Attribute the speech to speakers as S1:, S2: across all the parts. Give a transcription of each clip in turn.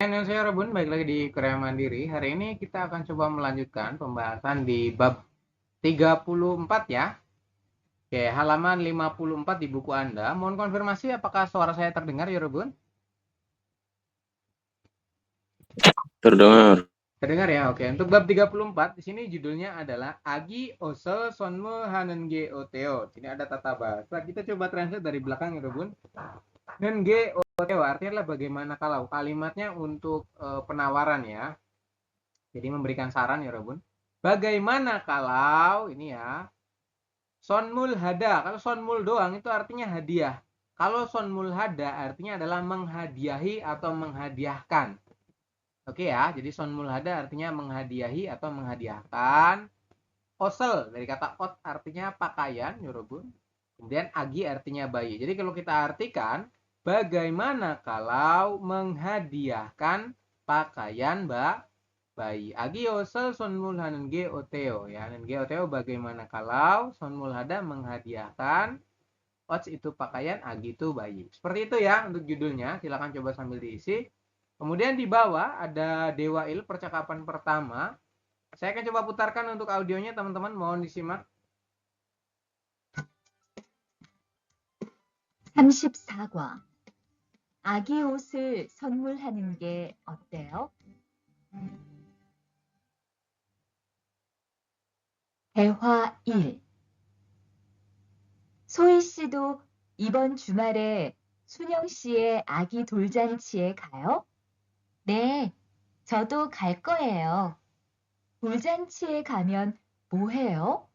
S1: Saya Robun, baik lagi di Korea Mandiri. Hari ini kita akan coba melanjutkan pembahasan di bab 34 ya. Oke, halaman 54 di buku Anda. Mohon konfirmasi apakah suara saya terdengar ya Robun?
S2: Terdengar.
S1: Terdengar ya. Oke, untuk bab 34 di sini judulnya adalah Agi Osel Sonmu Hanenge Oteo. Sini ada tata bahasa. Kita coba translate dari belakang ya Robun. Nenge Oteo artinya adalah bagaimana kalau kalimatnya untuk penawaran ya. Jadi memberikan saran ya Robun. Bagaimana kalau ini ya, sonmul hada. Kalau sonmul doang itu artinya hadiah. Kalau sonmul hada artinya adalah menghadiahi atau menghadiahkan. Oke ya, jadi sonmul hada artinya menghadiahi atau menghadiahkan. Osel dari kata ot artinya pakaian ya Robun. Kemudian agi artinya bayi. Jadi kalau kita artikan, bagaimana kalau menghadiahkan pakaian bayi. Agi osel sonmul hanen ge oteo ya. Hanen ge oteo bagaimana kalau sonmul hada menghadiahkan ots itu pakaian, agi itu bayi. Seperti itu ya untuk judulnya. Silakan coba sambil diisi. Kemudian di bawah ada Dewa Il percakapan pertama. Saya akan coba putarkan untuk audionya teman-teman. Mohon disimak.
S3: 34과 아기 옷을 선물하는 게 어때요? 대화 1. 소희 씨도 이번 주말에 순영 씨의 아기 돌잔치에 가요? 네, 저도 갈 거예요. 돌잔치에 가면 뭐 해요?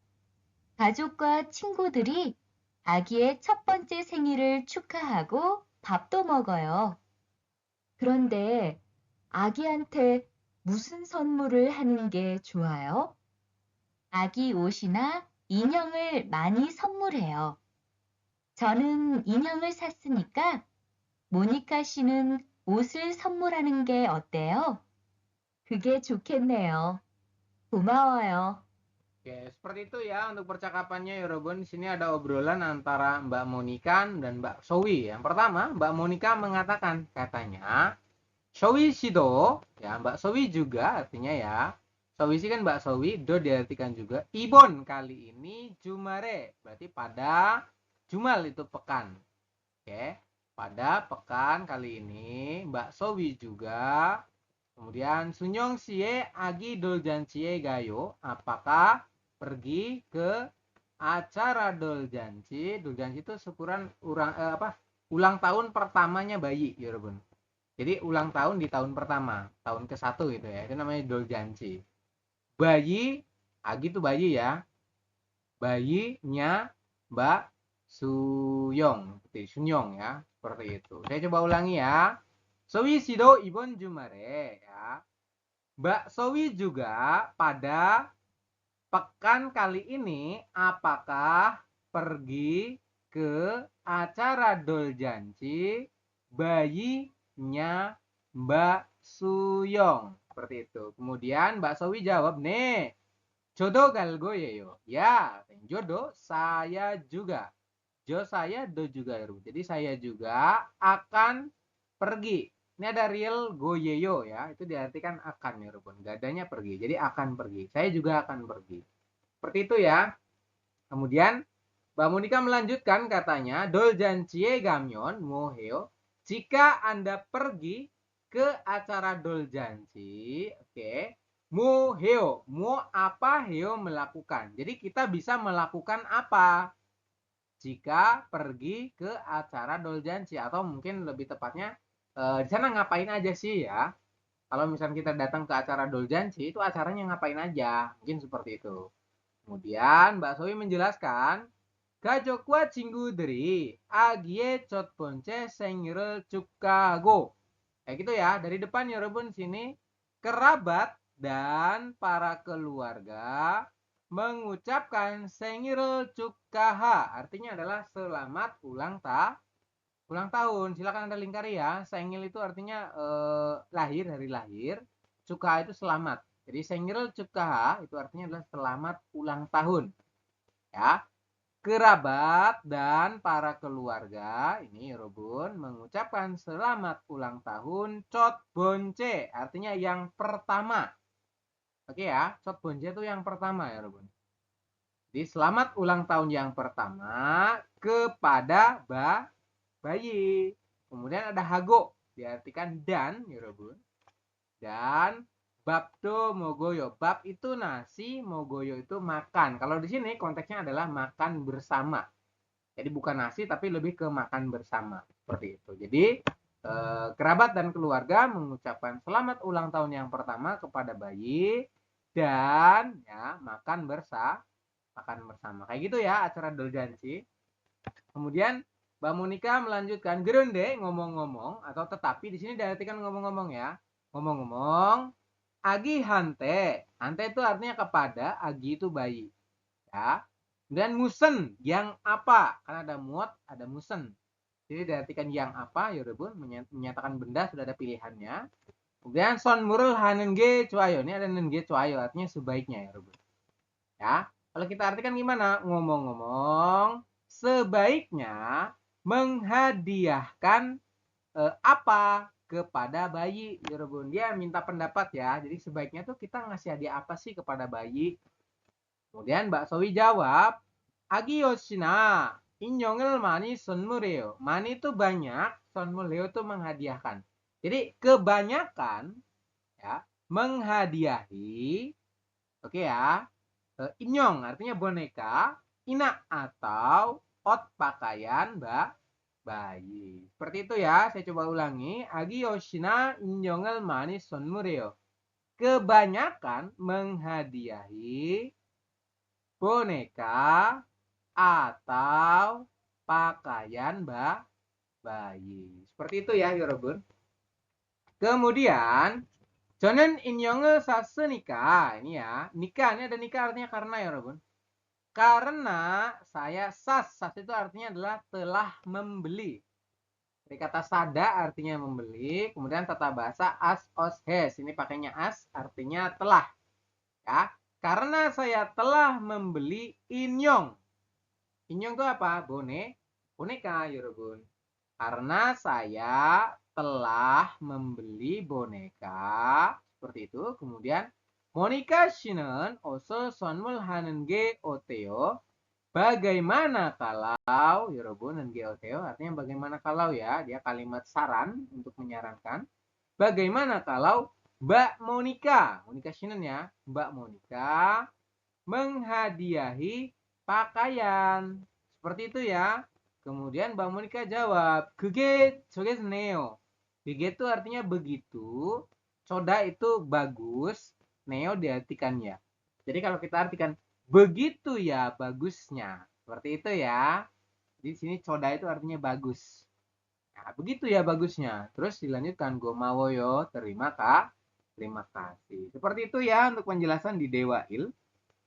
S3: 가족과 친구들이 아기의 첫 번째 생일을 축하하고 밥도 먹어요. 그런데 아기한테 무슨 선물을 하는 게 좋아요? 아기 옷이나 인형을 많이 선물해요. 저는 인형을 샀으니까 모니카 씨는 옷을 선물하는 게 어때요? 그게 좋겠네요. 고마워요.
S1: Oke, seperti itu ya untuk percakapannya ya Robun. Di sini ada obrolan antara Mbak Monika dan Mbak Sowi. Yang pertama, Mbak Monika mengatakan katanya, Sowi Shido, ya Mbak Sowi juga artinya ya. Sowi sih kan Mbak Sowi, do diartikan juga. Ibon kali ini Jumare, berarti pada Jumal itu pekan. Oke, pada pekan kali ini Mbak Sowi juga. Kemudian Sunyong Sie Agi Doljancie Gayo, apakah pergi ke acara Doljanci? Doljanci itu syukuran ulang tahun pertamanya bayi, ya Robun. Jadi ulang tahun di tahun pertama, tahun ke-1 gitu ya. Itu namanya Doljanci. Bayi, Agi itu bayi ya. Bayinya Mbak Suyong, seperti Sunyong ya, seperti itu. Saya coba ulangi ya. Sowi Sido Ibon Jumare ya. Mbak Sowi juga pada pekan kali ini apakah pergi ke acara Doljanci bayinya Mbak Suyong? Seperti itu. Kemudian Mbak Sowi jawab, nih, jodoh galgo yo. Ya, jodoh saya juga. Jo saya, do juga. Jadi saya juga akan pergi. Ini ada real goyeyo ya, itu diartikan akan ya Rubun. Gadanya pergi, jadi akan pergi. Saya juga akan pergi. Seperti itu ya. Kemudian Mbak Monika melanjutkan katanya, doljancie gamyon moheo. Jika Anda pergi ke acara doljanci, oke, moheo, mo apa heo melakukan. Jadi kita bisa melakukan apa jika pergi ke acara doljanci, atau mungkin lebih tepatnya di sana ngapain aja sih ya? Kalau misalnya kita datang ke acara Doljanci, itu acaranya ngapain aja? Mungkin seperti itu. Kemudian Mbak Sowi menjelaskan, Gajokwa Cingguderi, Agie Cot Ponce Sengirel Cukago. Kayak gitu ya, dari depan ya Rebun sini, kerabat dan para keluarga mengucapkan Sengirel Cukaha. Artinya adalah selamat ulang tahun. Silakan Anda lingkari ya. Sengil itu artinya lahir, hari lahir. Cuka itu selamat. Jadi Sengil Cukaha itu artinya adalah selamat ulang tahun. Ya. kerabat dan para keluarga ini Yorobun mengucapkan selamat ulang tahun Chot Bonche, artinya yang pertama. Oke ya, Chot Bonche itu yang pertama ya Yorobun. Jadi selamat ulang tahun yang pertama kepada bayi. Kemudian ada hago, diartikan dan Yorobun. Dan babdo mogoyo. Bab itu nasi, mogoyo itu makan. Kalau di sini konteksnya adalah makan bersama. Jadi bukan nasi tapi lebih ke makan bersama. Seperti itu. Jadi kerabat dan keluarga mengucapkan selamat ulang tahun yang pertama kepada bayi dan ya makan bersama. Kayak gitu ya acara doljanci. Kemudian Mbak Monika melanjutkan geronde ngomong-ngomong atau tetapi di sini diartikan ngomong-ngomong ya. Ngomong-ngomong, agi hante. Hante itu artinya kepada, agi itu bayi. Ya. Dan musen, yang apa? Karena ada muot, ada musen. Jadi diartikan yang apa, Yorobun menyatakan benda sudah ada pilihannya. Kemudian son murul hanenge cuayo. Ini ada nenge cuayo, artinya sebaiknya Yorobun. Ya. Kalau kita artikan gimana? Ngomong-ngomong, sebaiknya menghadiahkan apa kepada bayi Yorobun. Dia minta pendapat ya. Jadi sebaiknya tuh kita ngasih hadiah apa sih kepada bayi? Kemudian Mbak Sowi jawab, Agi Yoshina, innyongel mani sonmureo. Mani itu banyak, sonmureo itu menghadiahkan. Jadi kebanyakan ya menghadiahi, oke ya. Inyong artinya boneka, ina atau ot pakaian bayi. Seperti itu ya, saya coba ulangi. Agi Yoshina injongel manis sonmureo. Kebanyakan menghadiahi boneka atau pakaian bayi. Seperti itu ya, Yorobun. Kemudian, Jonen injongel sase nikah. Ini ya, nikah. Ini ada nikah artinya karena ya, Yorobun. Karena saya sas itu artinya adalah telah membeli. Dari kata sada artinya membeli, kemudian tata bahasa as os hes. Ini pakainya as artinya telah. Ya, karena saya telah membeli inyong. Inyong itu apa? Boneka, Yorobun. Karena saya telah membeli boneka seperti itu. Kemudian Monika Shinen also sonmul hanen ge oteo. Bagaimana kalau Yorobun dan Geoteo artinya bagaimana kalau ya, dia kalimat saran untuk menyarankan. Bagaimana kalau Mbak Monika Shinen ya, Mbak Monika menghadiahi pakaian. Seperti itu ya. Kemudian Mbak Monika jawab, "Kege neo." Kege itu artinya begitu, soda itu bagus, neo diartikan ya. Jadi kalau kita artikan begitu ya bagusnya. Seperti itu ya. Di sini soda itu artinya bagus. Nah, begitu ya bagusnya. Terus dilanjutkan gomawoyo, terima kak. Terima kasih. Seperti itu ya untuk penjelasan di Dewa Il.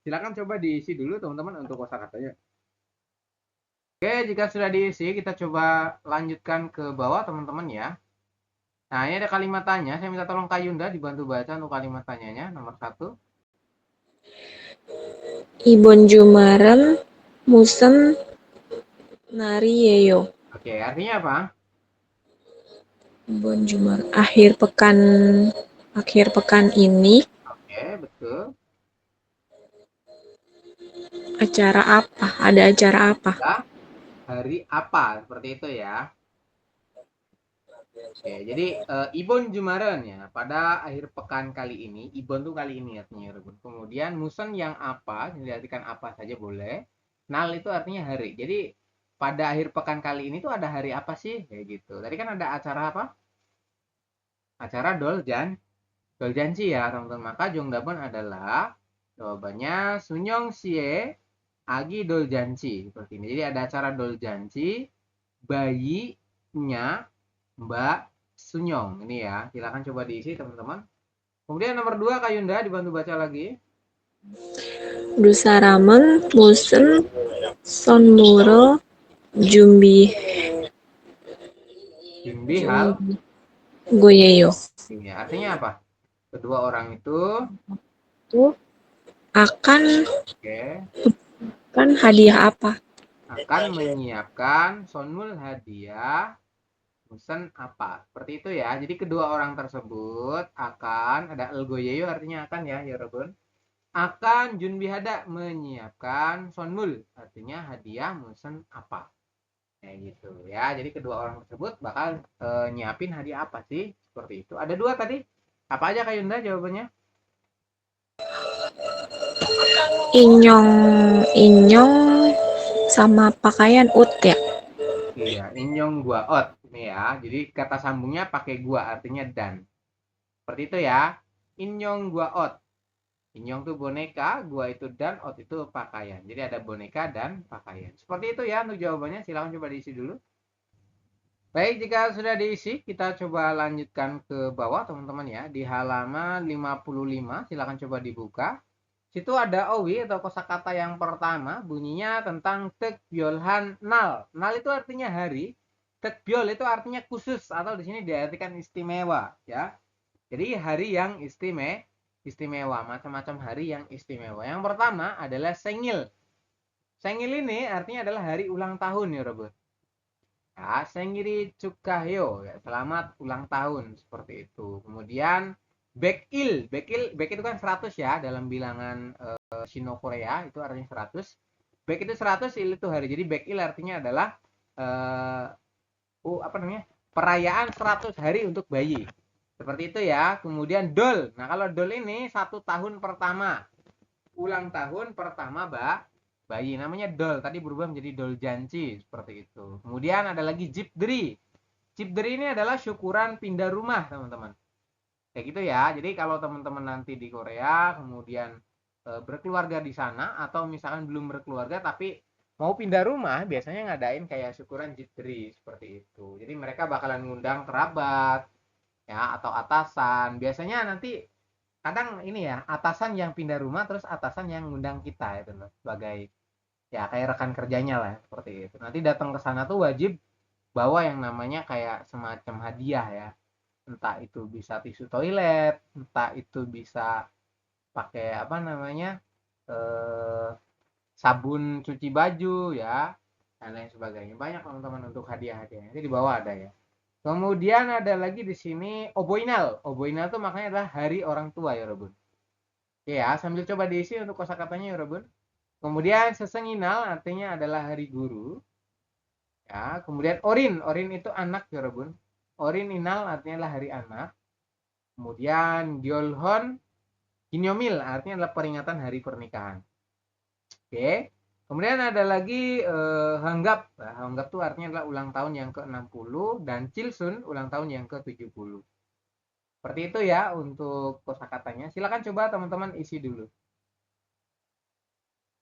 S1: Silakan coba diisi dulu teman-teman untuk kosakatanya. Oke, jika sudah diisi, kita coba lanjutkan ke bawah teman-teman ya. Nah, ini ada kalimat tanya. Saya minta tolong Kak Yunda dibantu baca untuk kalimat tanyanya. Nomor 1.
S2: Ibon Jumaram Musen Nariyeyo.
S1: Oke, artinya apa?
S2: Ibon Jumar akhir pekan ini
S1: Oke, betul.
S2: acara apa? Ada acara apa?
S1: Hari apa? Seperti itu ya. Oke, jadi Ibon Jumaren ya. Pada akhir pekan kali ini, Ibon tuh kali ini artinya. Kemudian Musen yang apa? Diartikan apa saja boleh. Nal itu artinya hari. Jadi pada akhir pekan kali ini tuh ada hari apa sih? Kayak gitu. Tadi kan ada acara apa? Acara Doljanci ya, teman-teman. Maka Jongdabon adalah jawabannya Sunyong Sie Agi Doljanci. Seperti ini. Jadi ada acara Doljanci, bayinya Mbak Sunyong. Ini ya, silakan coba diisi teman-teman. Kemudian nomor 2 Kak Yunda dibantu baca lagi.
S2: Dusaramen Musen Sonmuro Jumbi
S1: Hal
S2: Goyeyo.
S1: ini artinya apa? Kedua orang itu
S2: Akan
S1: oke.
S2: kan hadiah apa?
S1: akan menyiapkan sonmul hadiah musen apa. Seperti itu ya. Jadi kedua orang tersebut akan, ada elgoyeyo artinya akan ya, yorobun. Akan junbihada menyiapkan sonmul, artinya hadiah musen apa. Kayak gitu ya. Jadi kedua orang tersebut bakal nyiapin hadiah apa sih? Seperti itu. Ada dua tadi. Apa aja Kak Yunda jawabannya?
S2: Inyong, inyong sama pakaian ut ya.
S1: Iya, inyong gua ot. Ini ya. Jadi kata sambungnya pakai gua artinya dan. Seperti itu ya. Inyong gua ot. Inyong itu boneka, gua itu dan, ot itu pakaian. Jadi ada boneka dan pakaian. Seperti itu ya untuk jawabannya. Silahkan coba diisi dulu. Baik, jika sudah diisi, kita coba lanjutkan ke bawah teman-teman ya. Di halaman 55, silahkan coba dibuka. Situ ada owi atau kosakata yang pertama, bunyinya tentang tekbyolhan nal. Nal itu artinya hari. Tekbyol itu artinya khusus atau di sini diartikan istimewa ya. Jadi hari yang istimewa, macam-macam hari yang istimewa. Yang pertama adalah sengil. Sengil ini artinya adalah hari ulang tahun ya, Robert. Ya, sengiri cukahyo, ya, selamat ulang tahun seperti itu. Kemudian bekil, bek itu kan 100 ya dalam bilangan Sino Korea itu artinya 100. Bek itu 100, il itu hari. Jadi bekil artinya adalah apa namanya? Perayaan 100 hari untuk bayi. Seperti itu ya. Kemudian dol. Nah, kalau dol ini 1 tahun pertama. Ulang tahun pertama, bayi. Namanya dol. Tadi berubah menjadi dol janci. Seperti itu. Kemudian ada lagi jipdri. Jipdri ini adalah syukuran pindah rumah, teman-teman. Kayak gitu ya. Jadi kalau teman-teman nanti di Korea, kemudian berkeluarga di sana, atau misalkan belum berkeluarga, tapi mau pindah rumah, biasanya ngadain kayak syukuran jipdri. Seperti itu. Jadi mereka bakalan ngundang kerabat, ya, atau atasan. Biasanya nanti kadang ini ya, atasan yang pindah rumah terus atasan yang ngundang kita itu loh, sebagai ya kayak rekan kerjanya lah seperti itu. Nanti datang ke sana tuh wajib bawa yang namanya kayak semacam hadiah ya. Entah itu bisa tisu toilet, entah itu bisa pakai apa namanya? Sabun cuci baju ya dan lain sebagainya. Banyak teman-teman untuk hadiah-hadiahnya. Jadi di bawah ada ya. Kemudian ada lagi di sini oboinal. Oboinal itu maknanya adalah hari orang tua ya, Robun. Oke ya, sambil coba diisi untuk kosakatanya ya, Robun. Kemudian sesenginal artinya adalah hari guru. Ya, kemudian orin, orin itu anak ya, Robun. Orin inal artinya adalah hari anak. Kemudian gyolhon ginyomil artinya adalah peringatan hari pernikahan. Oke. Kemudian ada lagi hanggap. Nah, hanggap itu artinya adalah ulang tahun yang ke-60 dan chilsun ulang tahun yang ke-70. Seperti itu ya untuk kosakatanya. Silakan coba teman-teman isi dulu.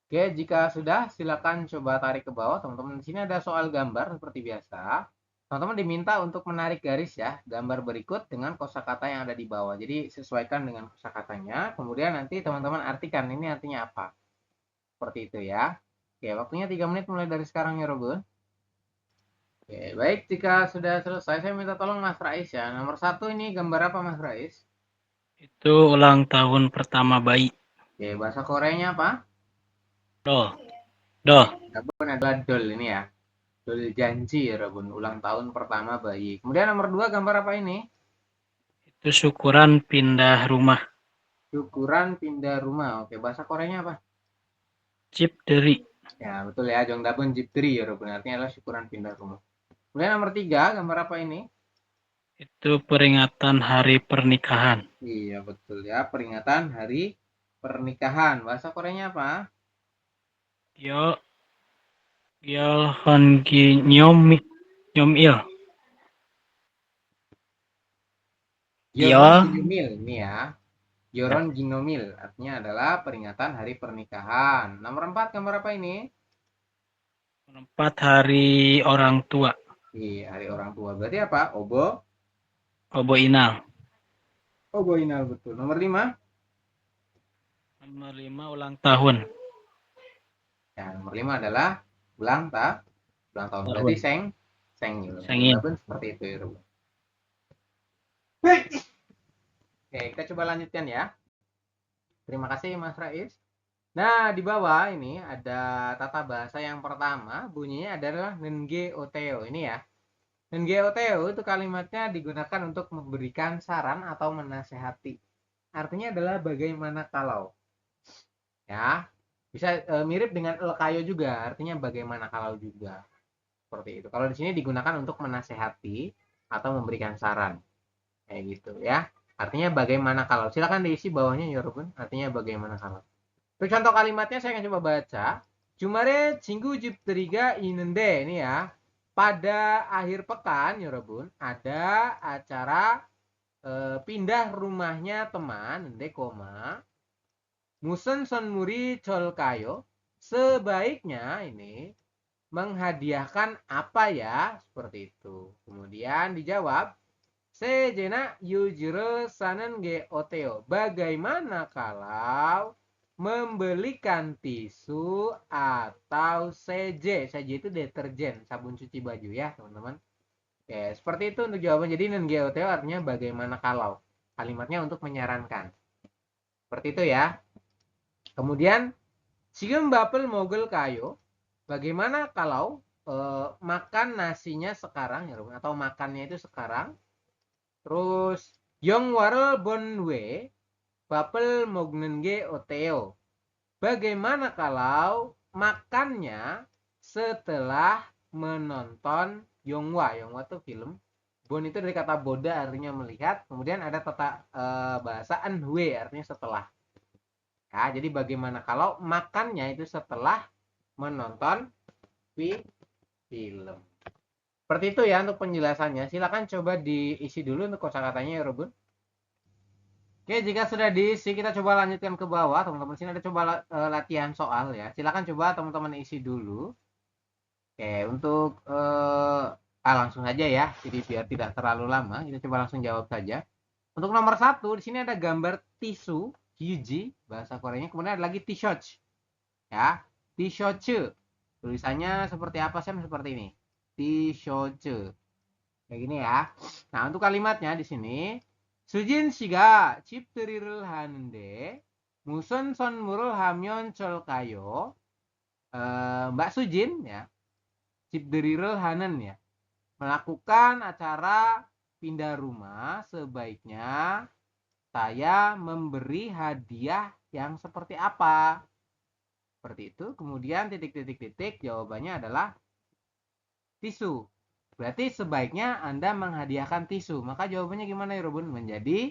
S1: Oke, jika sudah silakan coba tarik ke bawah teman-teman. Di sini ada soal gambar seperti biasa. Teman-teman diminta untuk menarik garis ya, gambar berikut dengan kosakata yang ada di bawah. Jadi sesuaikan dengan kosakatanya, kemudian nanti teman-teman artikan ini artinya apa. Seperti itu ya. Oke, waktunya 3 menit mulai dari sekarang ya, Robun. Oke, baik. Jika sudah selesai, saya minta tolong Mas Rais ya. Nomor 1 ini gambar apa, Mas Rais?
S4: Itu ulang tahun pertama bayi.
S1: Oke, bahasa Koreanya apa?
S4: Doh. Doh.
S1: Robun adalah dol ini ya. Dol janji ya, Robun. Ulang tahun pertama bayi. Kemudian nomor 2 gambar apa ini?
S4: Itu syukuran pindah rumah.
S1: Syukuran pindah rumah. Oke, bahasa Koreanya apa?
S4: Jipderi.
S1: Ya, betul ya. Jongdabun jipdri ya, Robun. Artinya adalah syukuran pindah rumah. Kemudian nomor 3, gambar apa ini?
S4: Itu peringatan hari pernikahan.
S1: Iya, betul ya. Peringatan hari pernikahan. Bahasa Koreanya apa?
S4: Yo Hongi Nyomil.
S1: Yoron Ginomil ini ya. Yoron Ginomil artinya adalah peringatan hari pernikahan. Nomor 4 gambar apa ini?
S4: 4 hari orang tua.
S1: Iya, hari orang tua. Berarti apa?
S4: Obo Inal.
S1: Obo Inal betul. Nomor 5?
S4: Nomor 5 ulang tahun.
S1: Ya, nomor 5 adalah ulang tahun. Berarti sengil.
S4: Sengil.
S1: Seperti itu ya, Ruben. Oke, kita coba lanjutkan ya. Terima kasih Mas Rais. Nah, di bawah ini ada tata bahasa yang pertama, bunyinya adalah nenge oteo. Ini ya. Nenge oteo itu kalimatnya digunakan untuk memberikan saran atau menasehati. Artinya adalah bagaimana kalau. Ya. Bisa mirip dengan elkayo juga, artinya bagaimana kalau juga. Seperti itu. Kalau di sini digunakan untuk menasehati atau memberikan saran. Kayak gitu ya. Artinya bagaimana kalau. Silakan diisi bawahnya ya, Robun. Artinya bagaimana kalau. Untuk contoh kalimatnya saya akan coba baca. Jumare 친구 집 들이가 있는데 ini ya. Pada akhir pekan, Yorobun, ada acara pindah rumahnya teman, nde koma. Musen sonmuri colkayo. Sebaiknya ini menghadiahkan apa ya? Seperti itu. Kemudian dijawab, Sejena yujiro sanen ge oteo. Bagaimana kalau membelikan tisu atau seje? Seje itu deterjen, sabun cuci baju ya, teman-teman. Oke, seperti itu untuk jawaban. Jadi nen ge oteo artinya bagaimana kalau. Kalimatnya untuk menyarankan. Seperti itu ya. Kemudian, 지금 밥을 먹을까요? Bagaimana kalau makan nasinya sekarang ya, atau makannya itu sekarang? Terus 영화를 본 후에 밥을 먹는 게 어때요? Bagaimana kalau makannya setelah menonton Yongwa? Yongwa itu film. Bon itu dari kata boda artinya melihat. Kemudian ada tata bahasa anhue artinya setelah. Ya, jadi bagaimana kalau makannya itu setelah menonton film. Seperti itu ya untuk penjelasannya. Silakan coba diisi dulu untuk kosakatanya ya, Robun. Oke, jika sudah diisi, kita coba lanjutkan ke bawah. Teman-teman, sini ada coba latihan soal ya. Silakan coba teman-teman isi dulu. Oke, untuk langsung saja ya. Jadi biar tidak terlalu lama, kita coba langsung jawab saja. Untuk nomor 1, di sini ada gambar tisu, hyuji, bahasa Koreanya. Kemudian ada lagi t-shirt. Ya, t-shirt. Tulisannya seperti apa sih? Seperti ini. T-shirt. Kayak gini ya. Nah, untuk kalimatnya di sini 수진 씨가 집들이를 하는데 무슨 선물을 하면 좋을까요? Mbak Sujin ya, 집들이를 하는 ya, melakukan acara pindah rumah, sebaiknya saya memberi hadiah yang seperti apa? Seperti itu. Kemudian titik-titik-titik jawabannya adalah tisu. Berarti sebaiknya Anda menghadiahkan tisu. Maka jawabannya gimana ya, Robun? Menjadi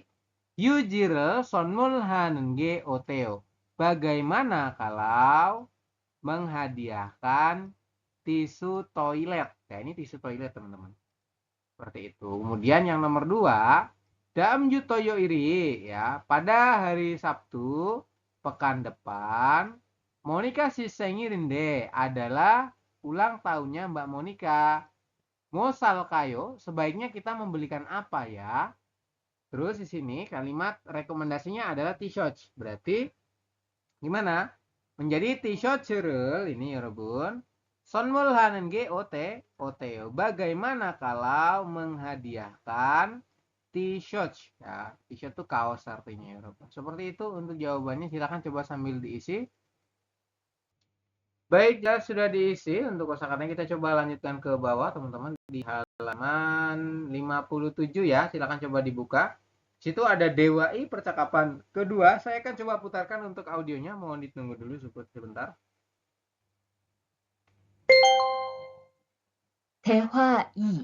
S1: Yujire sonmul hanenge oteo. Bagaimana kalau menghadiahkan tisu toilet? Nah, ini tisu toilet, teman-teman. Seperti itu. Kemudian yang nomor 2, Daam Jutoyo iri ya. Pada hari Sabtu pekan depan, Monica Sisengirinde adalah ulang tahunnya Mbak Monica. Mosal kayo, sebaiknya kita membelikan apa ya? Terus di sini kalimat rekomendasinya adalah t-shirt. Berarti gimana? Menjadi t-shirt cerel ini ya, Rebun. Sonmul hanen ge ote oteo. Bagaimana kalau menghadiahkan t-shirt? Ya, t-shirt itu kaos artinya ya, Rebun. Seperti itu untuk jawabannya. Silakan coba sambil diisi. Baik, ya sudah diisi. Untuk kosakatanya kita coba lanjutkan ke bawah, teman-teman. Di halaman 57 ya. Silakan coba dibuka. Situ ada Dewa I percakapan kedua. Saya akan coba putarkan untuk audionya. Mohon ditunggu dulu sebentar.
S3: 대화 2.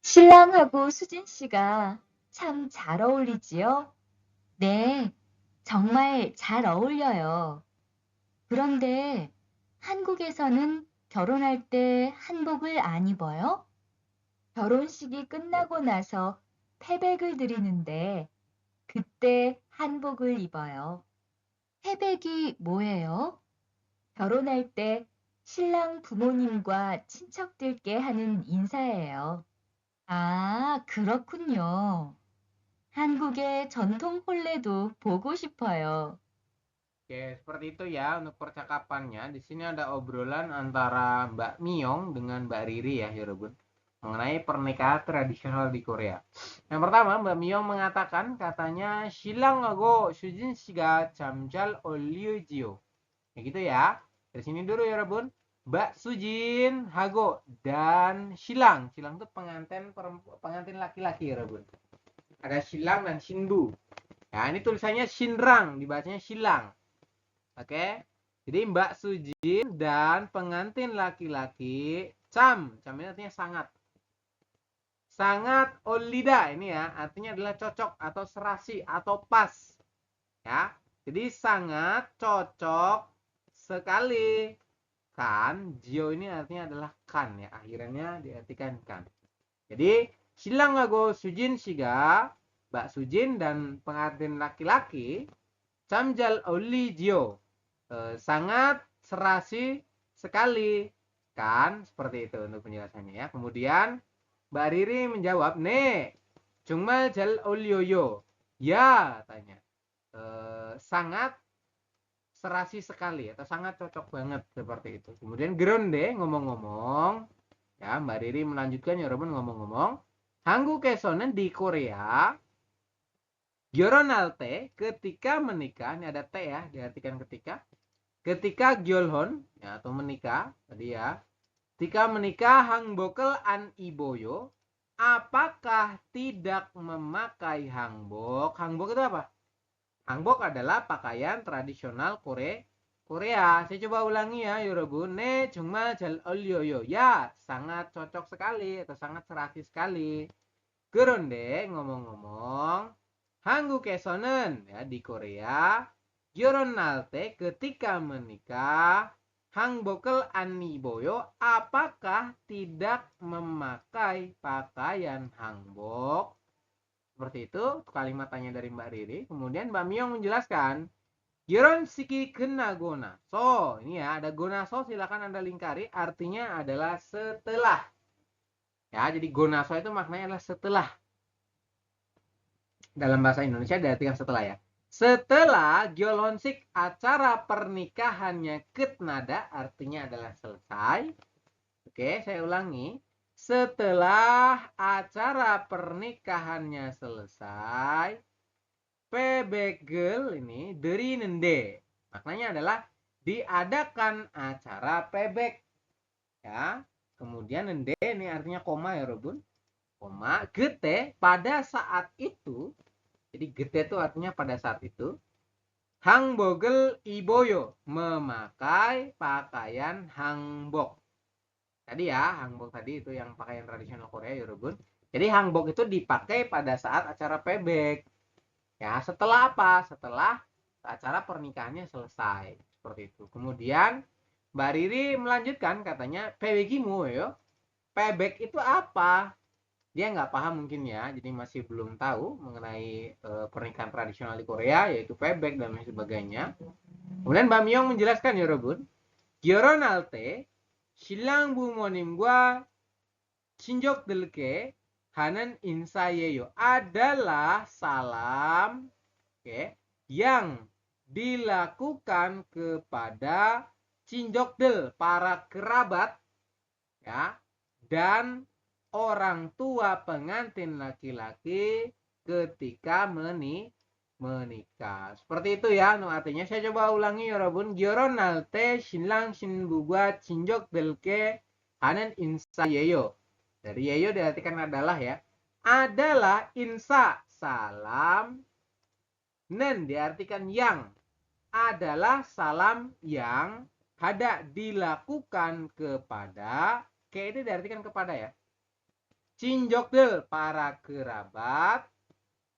S3: 신랑하고 수진 씨가 참 잘 어울리지요? 네, 정말 잘 어울려요. 그런데 한국에서는 결혼할 때 한복을 안 입어요? 결혼식이 끝나고 나서 태백을 드리는데 그때 한복을 입어요. 태백이 뭐예요? 결혼할 때 신랑 부모님과 친척들께 하는 인사예요. 아, 그렇군요. 한국의 전통 혼례도 보고 싶어요.
S1: Oke, seperti itu ya untuk percakapannya. Di sini ada obrolan antara Mbak Miyong dengan Mbak Riri ya, Yorobun, mengenai pernikahan tradisional di Korea. Yang pertama, Mbak Miyong mengatakan katanya 신랑하고 수진 씨가 잠잘 어울리지요. Kayak gitu ya. Dari sini dulu ya, Rebun. Mbak Sujin, Hago, dan Silang. Silang itu pengantin laki-laki ya, Rebun. Ada Silang dan Shinbu. Ya, ini tulisannya Shinrang, dibacanya Silang. Oke. Jadi Mbak Sujin dan pengantin laki-laki Cam ini artinya sangat. Sangat olida ini ya, artinya adalah cocok atau serasi atau pas. Ya. Jadi sangat cocok sekali. Kan, Jio ini artinya adalah kan ya, akhirnya diartikan kan. Jadi 신랑하고 Sujin 씨가 Mbak Sujin dan pengantin laki-laki 잠잘 어울리지요. Sangat serasi sekali kan, seperti itu untuk penjelasannya ya. Kemudian Mbak Riri menjawab, "네, 정말 잘 어울려요." Ya, tanya. Sangat serasi sekali atau sangat cocok banget seperti itu. Kemudian Gronde ngomong-ngomong, ya Mbak Riri melanjutkan ya Robin ngomong-ngomong, 한국에서는 di Korea 결혼할 때 ketika menikah, ini ada T ya, diartikan ketika gyolhon ya atau menikah tadi ya. Ketika menikah hangbok을 안 입어요. Apakah tidak memakai hangbok? Hangbok itu apa? Hanbok adalah pakaian tradisional Korea. Saya coba ulangi ya, 여러분. 네, 정말 잘 어울려요. Ya, sangat cocok sekali atau sangat serasi sekali. 그런데 ngomong-ngomong, 한국에서는 ya di Korea, 결혼할 때 ketika menikah, hanbok을 안 입어요. Apakah tidak memakai pakaian hanbok? Seperti itu kalimat tanya dari Mbak Riri. Kemudian Mbak Miyong menjelaskan, 결혼식이 끝나고 나서. Ini ya, ada gonaso, silakan Anda lingkari. Artinya adalah setelah. Ya, jadi gonaso itu maknanya adalah setelah. Dalam bahasa Indonesia diartikan setelah ya. Setelah gyolonsik, acara pernikahannya ketnada, artinya adalah selesai. Oke, saya ulangi. Setelah acara pernikahannya selesai, pebegel ini dari nende. Maknanya adalah diadakan acara pebek. Ya. Kemudian nende ini artinya koma ya, Robun. Koma, gete pada saat itu. Jadi gete itu artinya pada saat itu. Hangbogel iboyo, memakai pakaian hangbok. Tadi ya, hanbok tadi itu yang pakaian tradisional Korea ya, Robun. Jadi hanbok itu dipakai pada saat acara pebek. Ya, setelah apa? Setelah acara pernikahannya selesai. Seperti itu. Kemudian Mbak Riri melanjutkan katanya, pebekimu yo. Pebek itu apa? Dia nggak paham mungkin ya, jadi masih belum tahu mengenai pernikahan tradisional di Korea, yaitu pebek dan lain sebagainya. Kemudian Mbak Miyong menjelaskan ya, Robun. 결혼할 때 신랑 부모님과 친족들께 하는 인사예요. Adalah salam yang dilakukan kepada 친족들, para kerabat ya, dan orang tua pengantin laki-laki ketika menikah. Seperti itu ya, artinya saya coba ulangi ya, 여러분. 결혼할 때 신랑 신부가 친족들께 하는 인사예요. Dari yeyo diartikan adalah ya. Adalah insa, salam. Nen diartikan yang. Adalah salam yang ada dilakukan kepada. Kayak itu diartikan kepada ya. 친족들, para kerabat.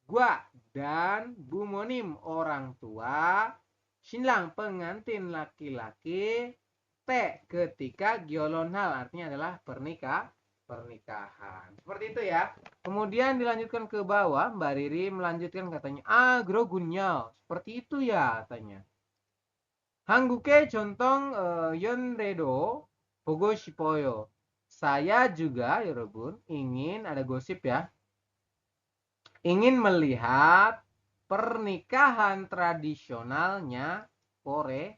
S1: Gua dan bumonim, orang tua. 신랑, pengantin laki-laki. T, ketika gyolonhal, artinya adalah pernikahan. Seperti itu ya. Kemudian dilanjutkan ke bawah, Mbak Riri melanjutkan katanya, grogunya. Seperti itu ya katanya. 한국의 전통 연례도 보고 싶어요. Saya juga, 여러분, ingin, ada gosip ya, ingin melihat pernikahan tradisionalnya Korea.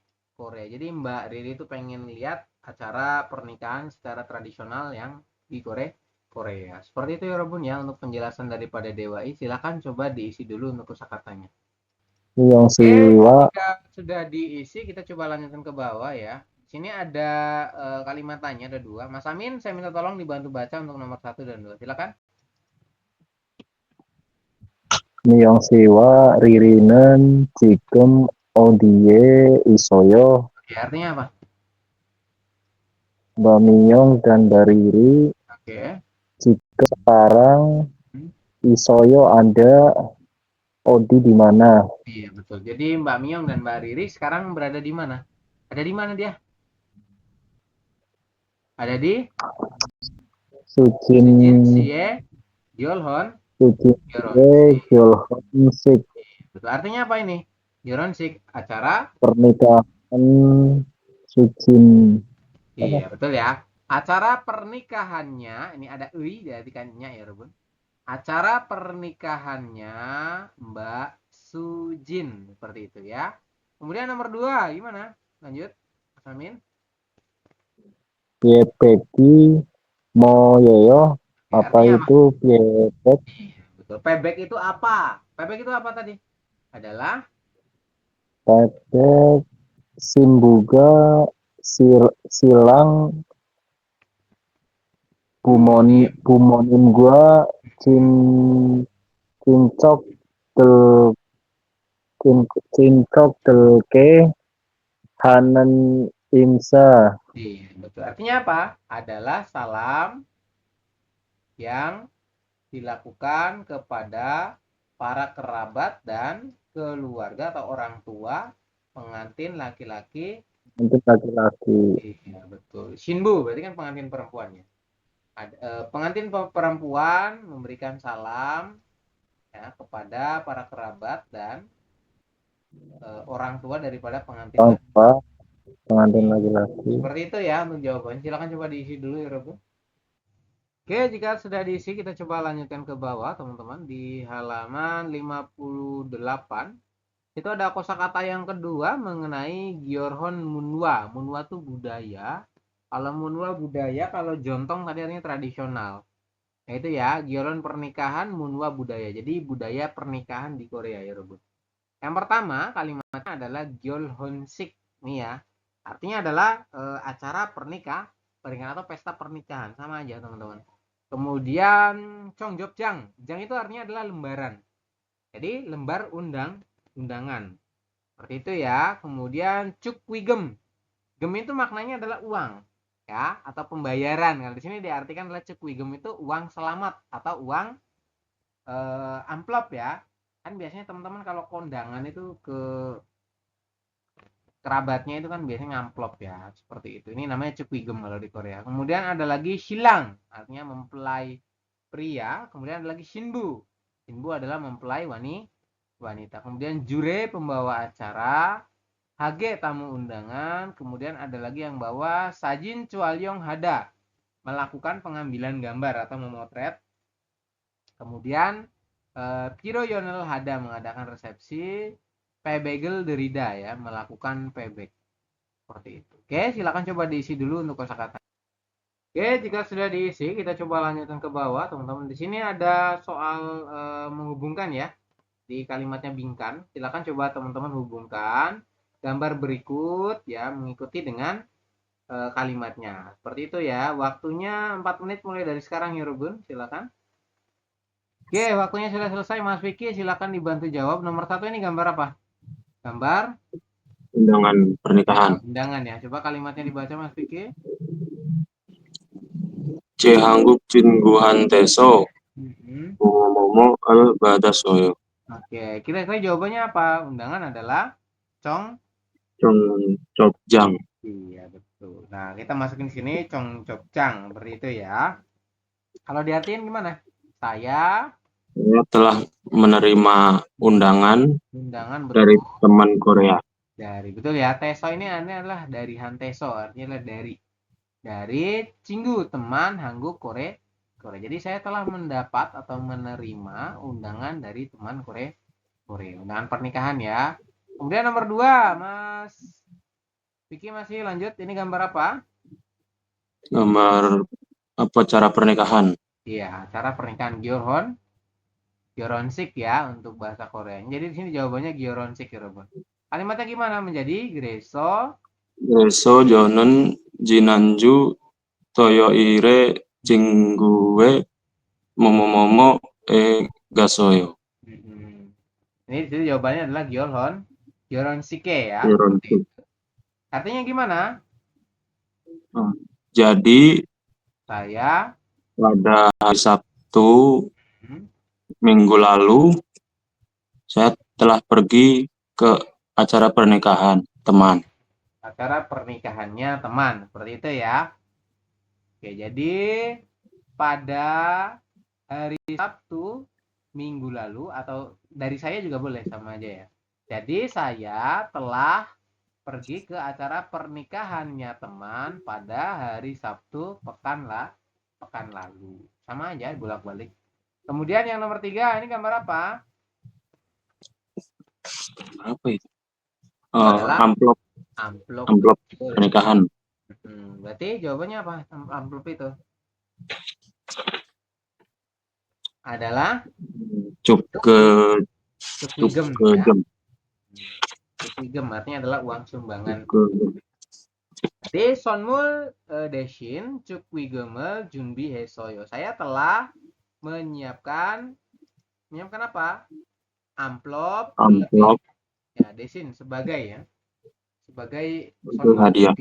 S1: Jadi Mbak Riri itu pengen lihat acara pernikahan secara tradisional yang di Korea. Seperti itu ya Robun ya untuk penjelasan daripada Dewa I. Silakan coba diisi dulu untuk kosakatanya.
S5: Yang
S1: Oke,
S5: siwa
S1: jika sudah diisi kita coba lanjutkan ke bawah ya. Sini ada kalimat tanya ada 2. Mas Amin, saya minta tolong dibantu baca untuk nomor 1 dan 2. Silakan.
S5: Yang siwa ririnen jikem odie isoyo
S1: Oke, artinya apa?
S5: Mbak Miyong dan Mbak Riri
S1: Oke.
S5: jika sekarang isoyo ada Odi di mana?
S1: Iya, betul. Jadi Mbak Miyong dan Mbak Riri sekarang berada di mana? Ada di mana dia? Ada di
S5: Sujin
S1: Sujin Sie Gyolhon
S5: Sujin
S1: Gyoronsik.
S5: Gyoronsik
S1: Betul. Artinya apa ini? Gyoronsik acara.
S5: pernikahan Sujin.
S1: Iya, betul ya. Acara pernikahannya, ini ada ui diartikannya ya, Robun. Acara pernikahannya Mbak Sujin, seperti itu ya. Kemudian nomor 2, gimana? Lanjut, Mas Amin.
S5: Piepeki moyoyo
S1: Ya,
S5: apa
S1: artinya apa?
S5: itu piepek?
S1: Iya, betul. Pebek itu apa? Pebek itu apa tadi? Adalah
S5: Pepek simbuga silang bumonim gua cincok del cincok del ke hanen imsa.
S1: iya, betul. Artinya apa? Adalah salam yang dilakukan kepada para kerabat dan keluarga atau orang tua pengantin laki-laki.
S5: Untuk laki-laki.
S1: Iya, betul. Shinbu berarti kan pengantin perempuannya. Pengantin perempuan memberikan salam ya kepada para kerabat dan orang tua daripada pengantin laki.
S5: Apa pengantin laki-laki?
S1: Seperti itu ya untuk jawabannya. Silakan coba diisi dulu ya, Robo. Oke, jika sudah diisi kita coba lanjutkan ke bawah, teman-teman. Di halaman 58 itu ada kosakata yang kedua mengenai Gyorhon Munwa. Munwa itu budaya. Kalau Munwa budaya, kalau Jontong tadi artinya tradisional. Nah itu ya, Gyorhon pernikahan, Munwa budaya. Jadi budaya pernikahan di Korea ya, Robot. Yang pertama kalimatnya adalah Gyolhonsik. Nih ya. Artinya adalah acara pernikahan atau pesta pernikahan. Sama aja, teman-teman. Kemudian Chongjobjang. Jang itu artinya adalah lembaran. Jadi lembar undangan. Seperti itu ya. Kemudian Cukwigem. Gem itu maknanya adalah uang ya atau pembayaran. Kalau di sini diartikan adalah Cukwigem itu uang selamat atau uang amplop ya. Kan biasanya teman-teman kalau kondangan itu ke kerabatnya itu kan biasanya amplop ya, seperti itu. Ini namanya Cukwigem kalau di Korea. Kemudian ada lagi Shilang, artinya mempelai pria. Kemudian ada lagi Shinbu. Shinbu adalah mempelai wanita. Kemudian Jure pembawa acara, Hage tamu undangan. Kemudian ada lagi yang bawa Sajin Chualyong Hada, melakukan pengambilan gambar atau memotret. Kemudian Piro Yonel Hada mengadakan resepsi. Pebegel Derida ya, melakukan pebek. Seperti itu. Oke, silakan coba diisi dulu untuk kosakata. Oke, jika sudah diisi, kita coba lanjutkan ke bawah, teman-teman. Di sini ada soal menghubungkan ya. Di kalimatnya bingkan. Silakan coba teman-teman hubungkan gambar berikut ya, mengikuti dengan kalimatnya. Seperti itu ya. Waktunya 4 menit mulai dari sekarang ya, Rubun. Silakan. Oke, waktunya sudah selesai, Mas Vicky. Silakan dibantu jawab. Nomor 1 ini gambar apa? Gambar
S6: undangan pernikahan.
S1: Undangan ya. Coba kalimatnya dibaca Mas Vicky.
S6: 제 한국 진구한 데서 뭐뭐뭐 을 받았어요.
S1: Oke, kira-kira jawabannya apa? Undangan adalah
S6: 정접장.
S1: Iya, betul. Nah, kita masukin sini Congcopjang seperti itu ya. Kalau diartiin gimana? Saya
S6: telah menerima undangan dari teman Korea.
S1: betul ya. Teso ini adalah dari Hanteso, artinya adalah dari Cinggu, teman Hangguk Korea. Jadi saya telah mendapat atau menerima undangan dari teman Korea. Undangan pernikahan ya. Kemudian nomor 2, Mas Vicky masih lanjut. Ini gambar apa?
S6: Gambar acara pernikahan.
S1: Iya, acara pernikahan Gyoronsik ya untuk bahasa Korea. Jadi di sini jawabannya Gyoronsik ya, Robon. Kalimatnya gimana? Menjadi Greso
S6: Reso Jonen Jinanju Toyoire Jinggue Momo Gasoyo.
S1: Ini di sini jawabannya adalah Gyoronsike ya.
S6: Gyoronsik.
S1: Artinya gimana?
S6: Jadi
S1: Saya
S6: pada hari Sabtu minggu lalu saya telah pergi ke acara pernikahan teman.
S1: acara pernikahannya teman. Seperti itu ya. Oke, jadi pada hari Sabtu minggu lalu, atau dari saya juga boleh, sama aja ya. Jadi saya telah pergi ke acara pernikahannya teman pada hari Sabtu pekan lalu. Sama aja, bolak-balik. Kemudian yang nomor 3, ini gambar apa?
S6: Apa itu?
S1: Adalah
S6: Amplop pernikahan.
S1: Berarti jawabannya apa? Amplop itu adalah
S6: Cukegem.
S1: ya. Cukegem artinya adalah uang sumbangan. Jadi Sonmul Deshin Cukwigemel Junbi Hesoyo. Saya telah menyiapkan apa? Amplop. Ya, Desin sebagai
S6: hadiah.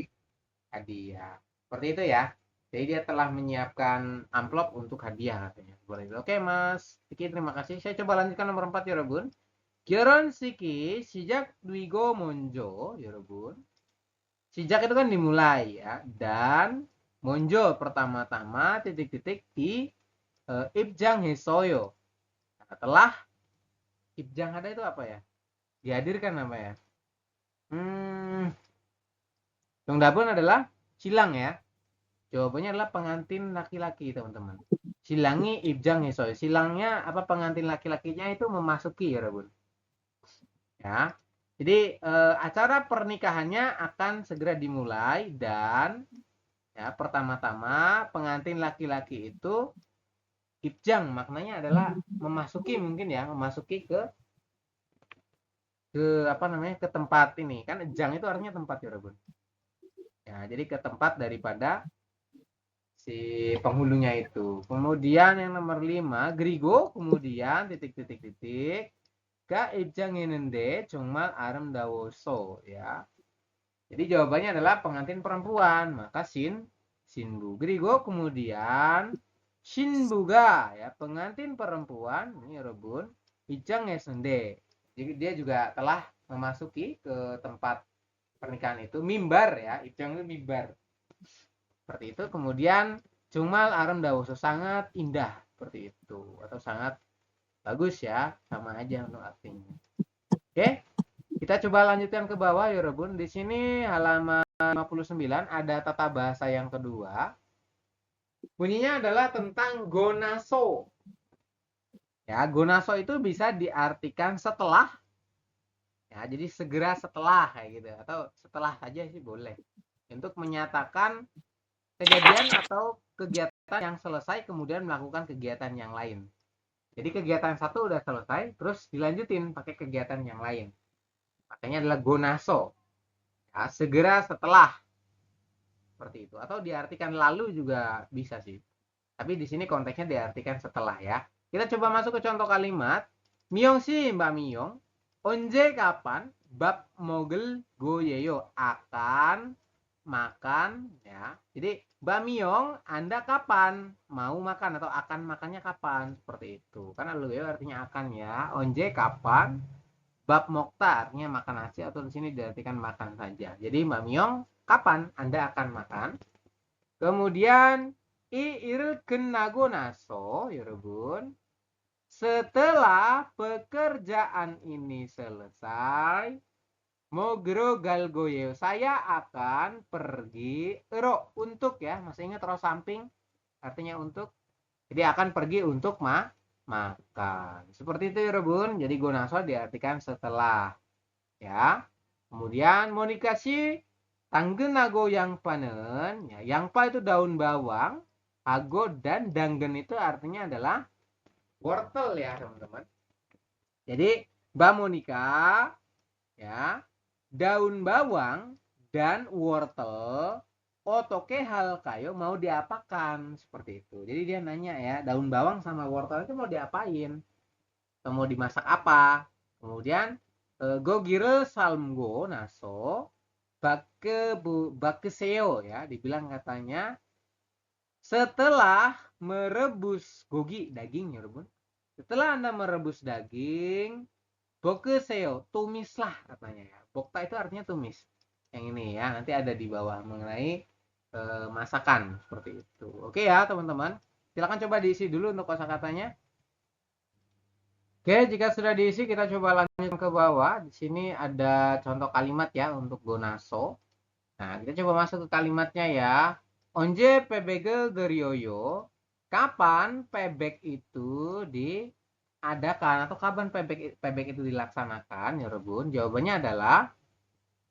S1: Seperti itu ya. Jadi dia telah menyiapkan amplop untuk hadiah katanya. Oke Mas Vicky, terima kasih. Saya coba lanjutkan nomor 4 ya Robun. Gyoronsiki sejak Dwigo Monjo ya Robun. Sejak itu kan dimulai ya. Dan Monjo pertama-tama titik-titik di Ibjang Hesoyo. Nah, setelah Ibjang ada itu apa ya? Dihadirkan apa ya? Dongdabun adalah silang ya. Jawabannya adalah pengantin laki-laki, teman-teman. Silangi Ibjang Hesoyo. Silangnya apa, pengantin laki-lakinya itu memasuki ya, Rabun. Ya. Jadi acara pernikahannya akan segera dimulai dan ya pertama-tama pengantin laki-laki itu Ibjang, maknanya adalah memasuki, mungkin ya, memasuki ke ke tempat ini. Kan Jang itu artinya tempat ya, Rabun. Ya, jadi ke tempat daripada si penghulunya itu. Kemudian yang nomor 5, Grigo, kemudian titik-titik-titik ka Ibjanginende Cungmal Arem Dawoso ya. Jadi jawabannya adalah pengantin perempuan, maka Sinbu. Grigo kemudian Shinbuga ya, pengantin perempuan ini Rebun Ibjangesende. Jadi dia juga telah memasuki ke tempat pernikahan itu, mimbar ya, Ibjang itu mimbar. Seperti itu. Kemudian Cungmal Arem Dawoso, sangat indah, seperti itu, atau sangat bagus ya, sama aja untuk artinya. Oke, kita coba lanjutkan ke bawah ya Rebun. Di sini halaman 59 ada tata bahasa yang kedua. Bunyinya adalah tentang gonaso. Ya, gonaso itu bisa diartikan setelah. Ya, jadi segera setelah kayak gitu, atau setelah saja sih boleh. Untuk menyatakan kejadian atau kegiatan yang selesai kemudian melakukan kegiatan yang lain. Jadi kegiatan satu udah selesai, terus dilanjutin pakai kegiatan yang lain. Makanya adalah gonaso. Ya, segera setelah. Seperti itu. Atau diartikan lalu juga bisa sih. Tapi di sini konteksnya diartikan setelah ya. Kita coba masuk ke contoh kalimat. Miyong si Mbak Miyong. Onje kapan? Bab mogel goyeyo. Akan makan ya. Jadi Mbak Miyong, Anda kapan mau makan atau akan makannya kapan? Seperti itu. Karena lu ya artinya akan ya. Onje kapan? Bab mokta artinya makan nasi, atau di sini diartikan makan saja. Jadi Mbak Miyong, kapan Anda akan makan? Kemudian il kenago naso, ya Rebun. Setelah pekerjaan ini selesai, Mogro galgoyeo, saya akan pergi ro, untuk ya, masih ingat ro samping artinya untuk, jadi akan pergi untuk makan. Seperti itu ya Rebun. Jadi gonaso diartikan setelah. Ya. Kemudian monikasi tanggenago yangpanen, ya, yangpa itu daun bawang, ago dan danggen itu artinya adalah wortel ya teman-teman. Jadi Mbak Monika ya, daun bawang dan wortel otoke hal kayo mau diapakan seperti itu. Jadi dia nanya ya, daun bawang sama wortel itu mau diapain? Atau mau dimasak apa? Kemudian gogire salmgo naso bakeseo ya, dibilang katanya setelah merebus gogi daging ya, Rebun. Setelah Anda merebus daging, bokuseo, tumislah katanya ya. Bokta itu artinya tumis. Yang ini ya, nanti ada di bawah mengenai masakan seperti itu. Oke ya, teman-teman. Silakan coba diisi dulu untuk kosakatanya. Oke, jika sudah diisi kita coba lanjut ke bawah. Di sini ada contoh kalimat ya untuk gonaso. Nah, kita coba masuk ke kalimatnya ya. Onje pebegel gerioyo. Kapan pebek itu diadakan atau kapan pebek itu dilaksanakan ya Rebun? Jawabannya adalah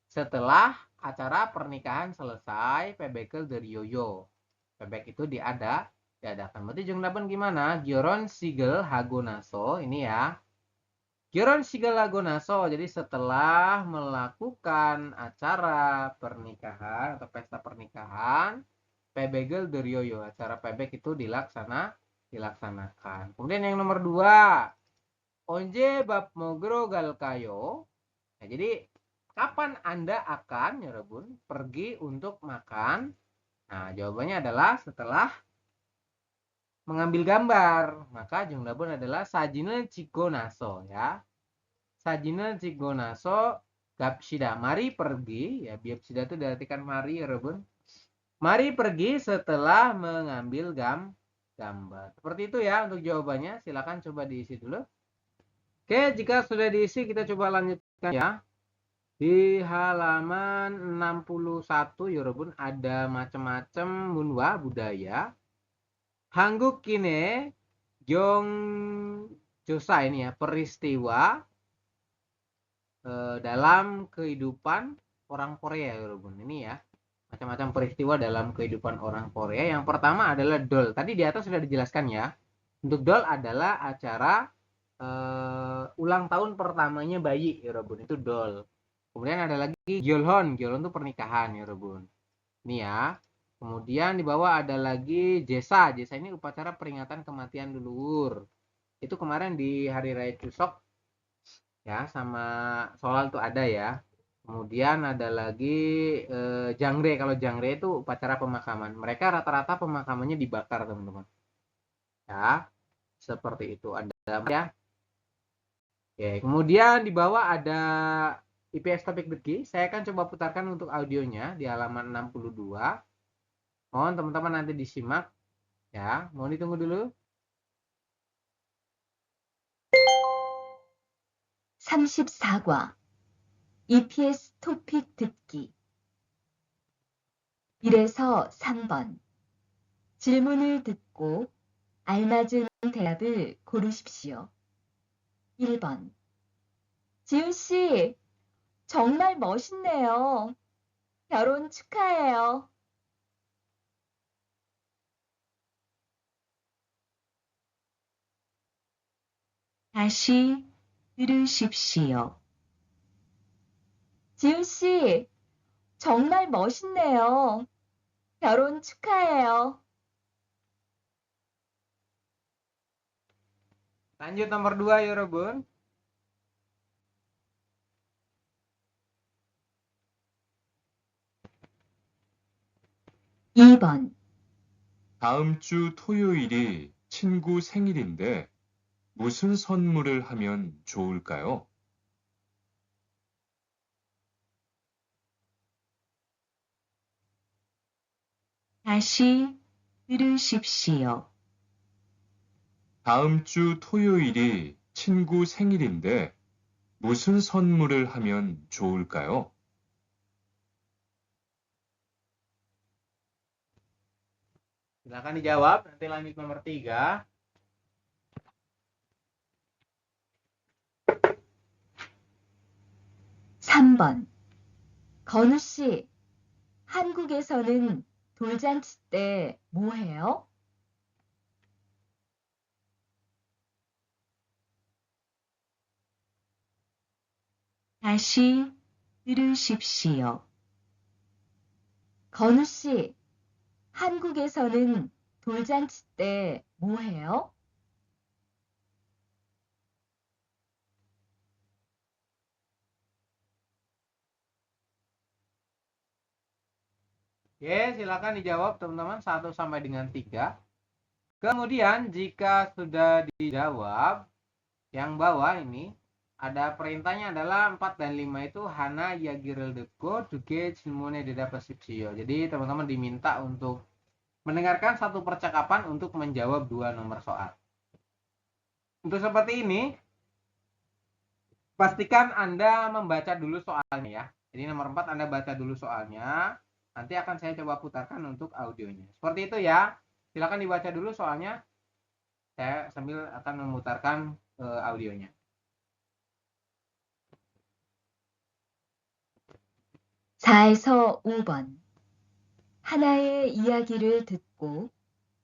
S1: setelah acara pernikahan selesai pebegel gerioyo. Pebek itu diadakan. Berarti junglapan gimana? Gioron sigel hagonaso. Ini ya. Gioron sigel hagonaso. Jadi setelah melakukan acara pernikahan atau pesta pernikahan, pebegel deryoyo. Acara pebek itu dilaksanakan. Kemudian yang nomor 2. Onje bab mogro gal kayo. Nah, jadi kapan Anda akan ya Rebun pergi untuk makan? Nah, jawabannya adalah setelah mengambil gambar. Maka junglabun adalah sajinel chigonaso ya. Sajinel chigonaso gapsida. Mari pergi ya. Biapsida itu diartikan mari ya Rebun. Mari pergi setelah mengambil gambar. Seperti itu ya untuk jawabannya. Silakan coba diisi dulu. Oke, jika sudah diisi kita coba lanjutkan ya. Di halaman 61 ya Rebun ada macam-macam munwa budaya. Hangguk kine Gyong Josa ini ya, peristiwa dalam kehidupan orang Korea ya Rebun. Ini ya, macam-macam peristiwa dalam kehidupan orang Korea. Yang pertama adalah dol. Tadi di atas sudah dijelaskan ya. Untuk dol adalah acara ulang tahun pertamanya bayi ya Rebun. Itu dol. Kemudian ada lagi gyolhon. Gyolhon itu pernikahan ya Rebun. Ini ya. Kemudian di bawah ada lagi jesa. Jesa ini upacara peringatan kematian leluhur. Itu kemarin di hari raya Chuseok ya, sama Solal tuh ada ya. Kemudian ada lagi jangre. Kalau jangre itu upacara pemakaman. Mereka rata-rata pemakamannya dibakar teman-teman. Ya, seperti itu ada ya. Oke, kemudian di bawah ada IPS Topik Deki. Saya akan coba putarkan untuk audionya di halaman 62. Mohon teman-teman nanti disimak ya. Mohon ditunggu dulu.
S3: 34과 EPS 토픽 듣기 1에서 3번 질문을 듣고 알맞은 대답을 고르십시오. 1번 지훈 씨, 정말 멋있네요. 결혼 축하해요. 다시 들으십시오. 지훈 씨, 정말 멋있네요. 결혼 축하해요.
S1: Lanjut nomor 2 ya Rebun.
S3: (2번)
S7: 다음 주 토요일이 친구 생일인데 무슨 선물을 하면 좋을까요?
S3: 다시 들으십시오.
S7: 다음 주 토요일이 친구 생일인데 무슨 선물을 하면 좋을까요?
S1: Silakan dijawab. Nanti lanjut nomor 3.
S3: 3번. 건우 씨, 한국에서는 돌잔치 때 뭐 해요? 다시 들으십시오. 건우 씨, 한국에서는 돌잔치 때 뭐 해요?
S1: Silakan dijawab teman-teman 1 sampai dengan 3. Kemudian jika sudah dijawab, yang bawah ini ada perintahnya adalah 4 dan 5 itu Hana Yagirel Deko Duge Jilmone Deda Pasipsio. Jadi teman-teman diminta untuk mendengarkan satu percakapan untuk menjawab 2 nomor soal. Untuk seperti ini, pastikan Anda membaca dulu soalnya ya. Jadi nomor 4 Anda baca dulu soalnya. Nanti akan saya coba putarkan untuk audionya. Seperti itu ya. Silakan dibaca dulu soalnya. Saya sambil akan memutarkan audionya.
S3: (4에서 5번) 하나의 이야기를 듣고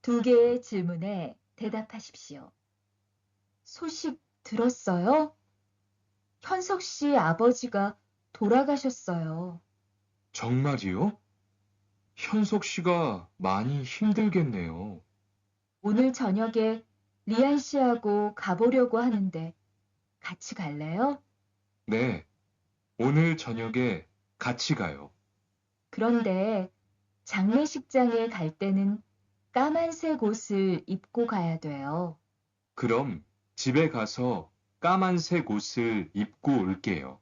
S3: 2개의 질문에 대답하십시오. 소식 들었어요? 현석 씨 아버지가 돌아가셨어요.
S7: 정말이요? 현석 씨가 많이 힘들겠네요.
S3: 오늘 저녁에 리안 씨하고 가보려고 하는데 같이 갈래요?
S7: 네, 오늘 저녁에 같이 가요.
S3: 그런데 장례식장에 갈 때는 까만색 옷을 입고 가야 돼요.
S7: 그럼 집에 가서 까만색 옷을 입고 올게요.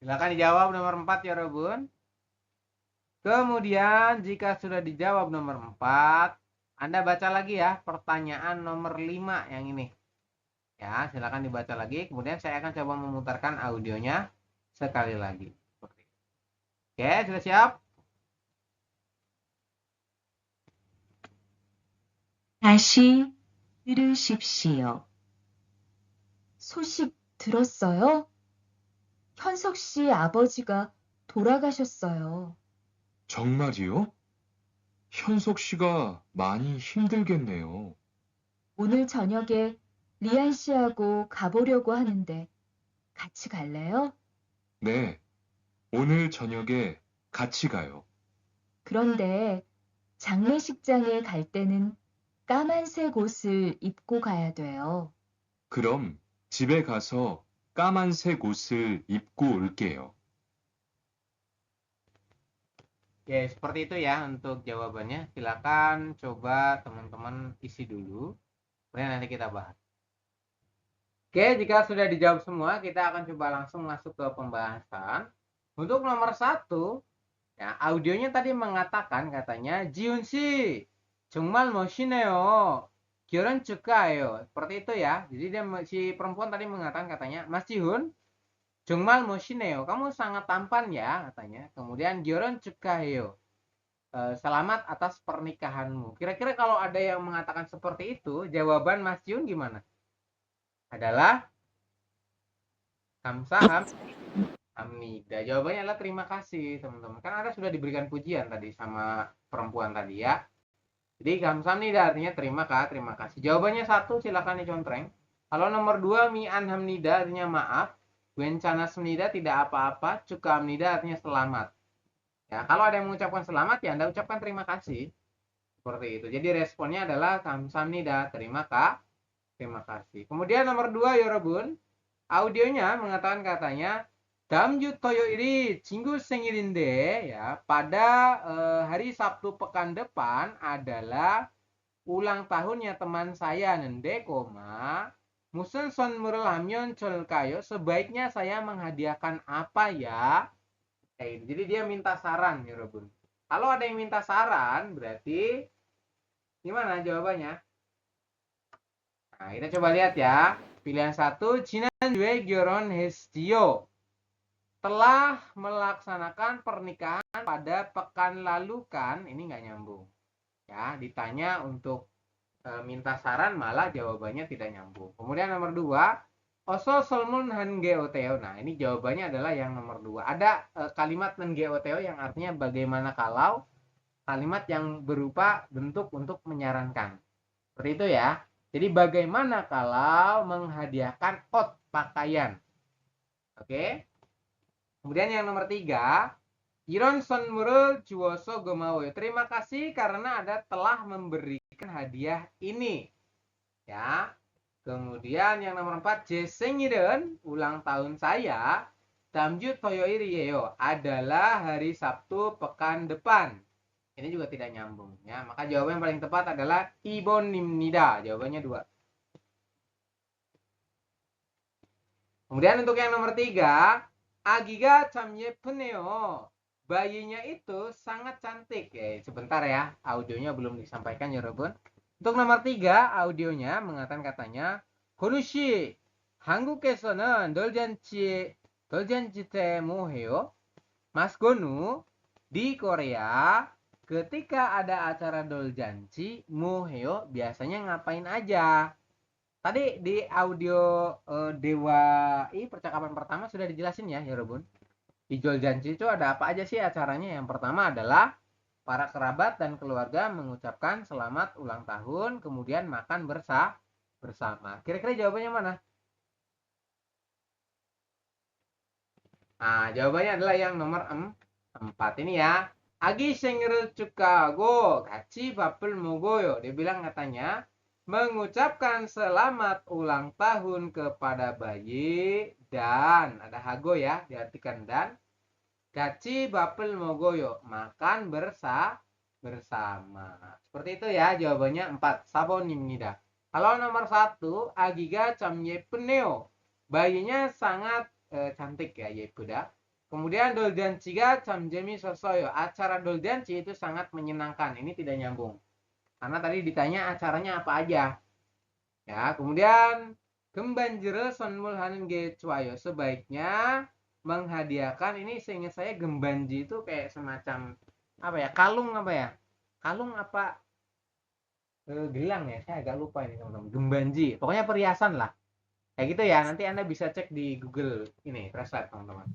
S1: Silakan dijawab nomor 4 ya Robun. Kemudian jika sudah dijawab nomor 4, Anda baca lagi ya pertanyaan nomor 5 yang ini. Ya, silakan dibaca lagi. Kemudian saya akan coba memutarkan audionya sekali lagi. Oke, sudah siap?
S3: 다시 들으십시오. 소식 들었어요? 현석 씨 아버지가 돌아가셨어요.
S7: 정말이요? 현석 씨가 많이 힘들겠네요.
S3: 오늘 저녁에 리안 씨하고 가보려고 하는데 같이 갈래요?
S7: 네, 오늘 저녁에 같이 가요.
S3: 그런데 장례식장에 갈 때는 까만색 옷을 입고 가야 돼요.
S7: 그럼 집에 가서 까만색 옷을 입고 올게요.
S1: Ya, seperti itu ya untuk jawabannya. Silakan coba teman-teman isi dulu. Kemudian nanti kita bahas. Oke, jika sudah dijawab semua, kita akan coba langsung masuk ke pembahasan. Untuk nomor 1, ya, audionya tadi mengatakan katanya Jiun si 정말 멋있네요. 결혼 축하해요. Seperti itu ya. Jadi si perempuan tadi mengatakan katanya, Mas Jiun, 정말 멋있네요. Kamu sangat tampan ya katanya. Kemudian 결혼 축하해요. Selamat atas pernikahanmu. Kira-kira kalau ada yang mengatakan seperti itu, jawaban Mas Jiun gimana? Adalah Hamnida. Jawabannya adalah terima kasih, teman-teman. Kan Anda sudah diberikan pujian tadi sama perempuan tadi ya. Jadi Hamnida artinya terima kasih. Jawabannya 1, silakan dicontreng. Kalau nomor 2, mi'an hamnida artinya maaf. Wencana hamnida tidak apa-apa. Cuka hamnida artinya selamat. Ya, kalau ada yang mengucapkan selamat ya Anda ucapkan terima kasih. Seperti itu. Jadi responnya adalah hamnida, terima kasih. Kemudian nomor 2 Yorobun, audionya mengatakan katanya dalam 주 토요일이 친구 생일인데 ya, pada hari Sabtu pekan depan adalah ulang tahunnya teman saya nende koma 무슨 선물을 하면 좋을까요? Sebaiknya saya menghadiahkan apa ya? Jadi dia minta saran Yorobun. Kalau ada yang minta saran berarti gimana jawabannya? Nah, kita coba lihat ya. Pilihan 1, 지난주에 결혼했지요. Telah melaksanakan pernikahan pada pekan lalu kan? Ini nggak nyambung. Ya, ditanya untuk minta saran malah jawabannya tidak nyambung. Kemudian nomor 2, oso solmun han geoteo. Nah, ini jawabannya adalah yang nomor 2. Ada kalimat han geoteo yang artinya bagaimana kalau, kalimat yang berupa bentuk untuk menyarankan. Seperti itu ya. Jadi bagaimana kalau menghadiahkan pakaian. Oke. Kemudian yang nomor 3, 이런 선물을 주어서 고마워요. Terima kasih karena Anda telah memberikan hadiah ini. Ya. Kemudian yang nomor 4, 제 생일은, ulang tahun saya, 다음 주 토요일이에요. adalah hari Sabtu pekan depan. Ini juga tidak nyambung ya. Maka jawaban yang paling tepat adalah 이번입니다. Jawabannya 2. Kemudian untuk yang nomor 3, 아기가 참 예쁘네요. Bayinya itu sangat cantik. Sebentar ya, audionya belum disampaikan ya, Robun. Untuk nomor 3, audionya mengatakan katanya, 건우 씨, 한국에서는 돌잔치 때 뭐 해요? Mas Gonu, di Korea ketika ada acara doljanci, 뭐 해요? Biasanya ngapain aja? Tadi di audio Dewa percakapan pertama sudah dijelasin ya, Robun. Di doljanci itu ada apa aja sih acaranya? Yang pertama adalah para kerabat dan keluarga mengucapkan selamat ulang tahun, kemudian makan bersama. Kira-kira jawabannya mana? Nah, jawabannya adalah yang nomor 4 ini ya. 아기 생일을 축하하고 같이 밥을 먹어요. Dia bilang katanya mengucapkan selamat ulang tahun kepada bayi dan ada hago ya, diartikan dan 같이 밥을 먹어요. Makan bersama. Seperti itu ya jawabannya 4. 사번입니다. Kalau nomor 1, 아기가 참 예쁘네요. Bayinya sangat cantik ya, 예쁘다. Kemudian doljan치가 참 재밌었어요. Acara doljanci itu sangat menyenangkan. Ini tidak nyambung. Karena tadi ditanya acaranya apa aja. Ya, kemudian gemban지를 선물하는 게 좋아요. Sebaiknya menghadiahkan, ini seingat saya gembanji itu kayak semacam apa ya? Kalung apa ya? Kalung apa? Gelang ya? Saya agak lupa ini teman-teman. Gembanji. Pokoknya perhiasan lah. Kayak gitu ya. Nanti Anda bisa cek di Google ini, Translate teman-teman.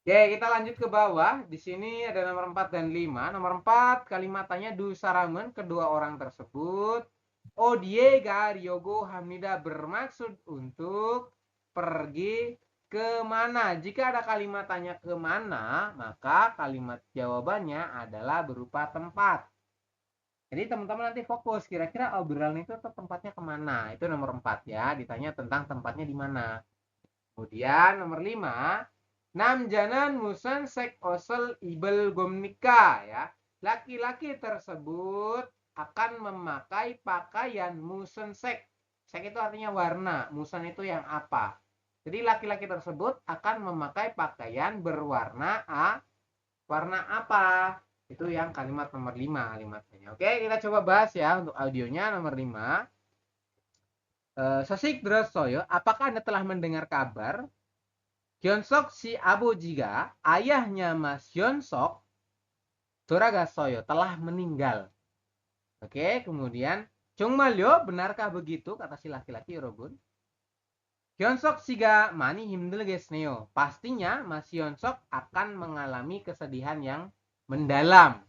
S1: Oke, kita lanjut ke bawah. Di sini ada nomor 4 dan 5. Nomor 4, kalimatnya du saram은, kedua orang tersebut. 어디에 가려고 합니다. Bermaksud untuk pergi kemana. Jika ada kalimat tanya kemana, maka kalimat jawabannya adalah berupa tempat. Jadi teman-teman nanti fokus, kira-kira obrolan itu tempatnya kemana. Itu nomor 4 ya, ditanya tentang tempatnya di mana. Kemudian nomor 5, 남자는 무슨 색 옷을 입을 겁니까? Ya, laki-laki tersebut akan memakai pakaian musen sek. Sek itu artinya warna, musen itu yang apa. Jadi laki-laki tersebut akan memakai pakaian berwarna warna apa? Itu yang kalimat nomor 5 kalimatnya. Oke, kita coba bahas ya untuk audionya nomor 5. Sosik 들었어요. Apakah Anda telah mendengar kabar? Hyunsok si 아버지가, ayahnya Mas Hyunsok, 돌아갔어요, telah meninggal. Oke, kemudian 정말요? Benarkah begitu? Kata si laki-laki, Robun. Hyunsok 씨가 많이 힘들겠네요. Pastinya Mas Hyunsok akan mengalami kesedihan yang mendalam.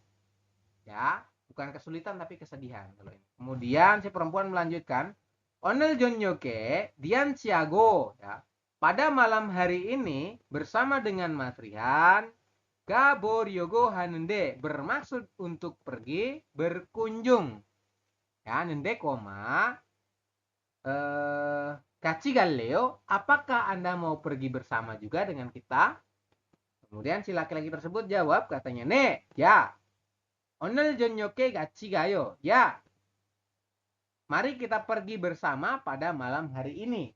S1: Ya, bukan kesulitan tapi kesedihan. Kemudian si perempuan melanjutkan, 오늘 저녁에 디안 씨하고, ya, pada malam hari ini bersama dengan Mas Rihan, 가보려고 하는데, bermaksud untuk pergi berkunjung. Ya, nende koma 같이 갈래요? Apakah Anda mau pergi bersama juga dengan kita? Kemudian si laki-laki tersebut jawab katanya, 네, ya. 오늘 저녁에 같이 가요. Ya. Mari kita pergi bersama pada malam hari ini.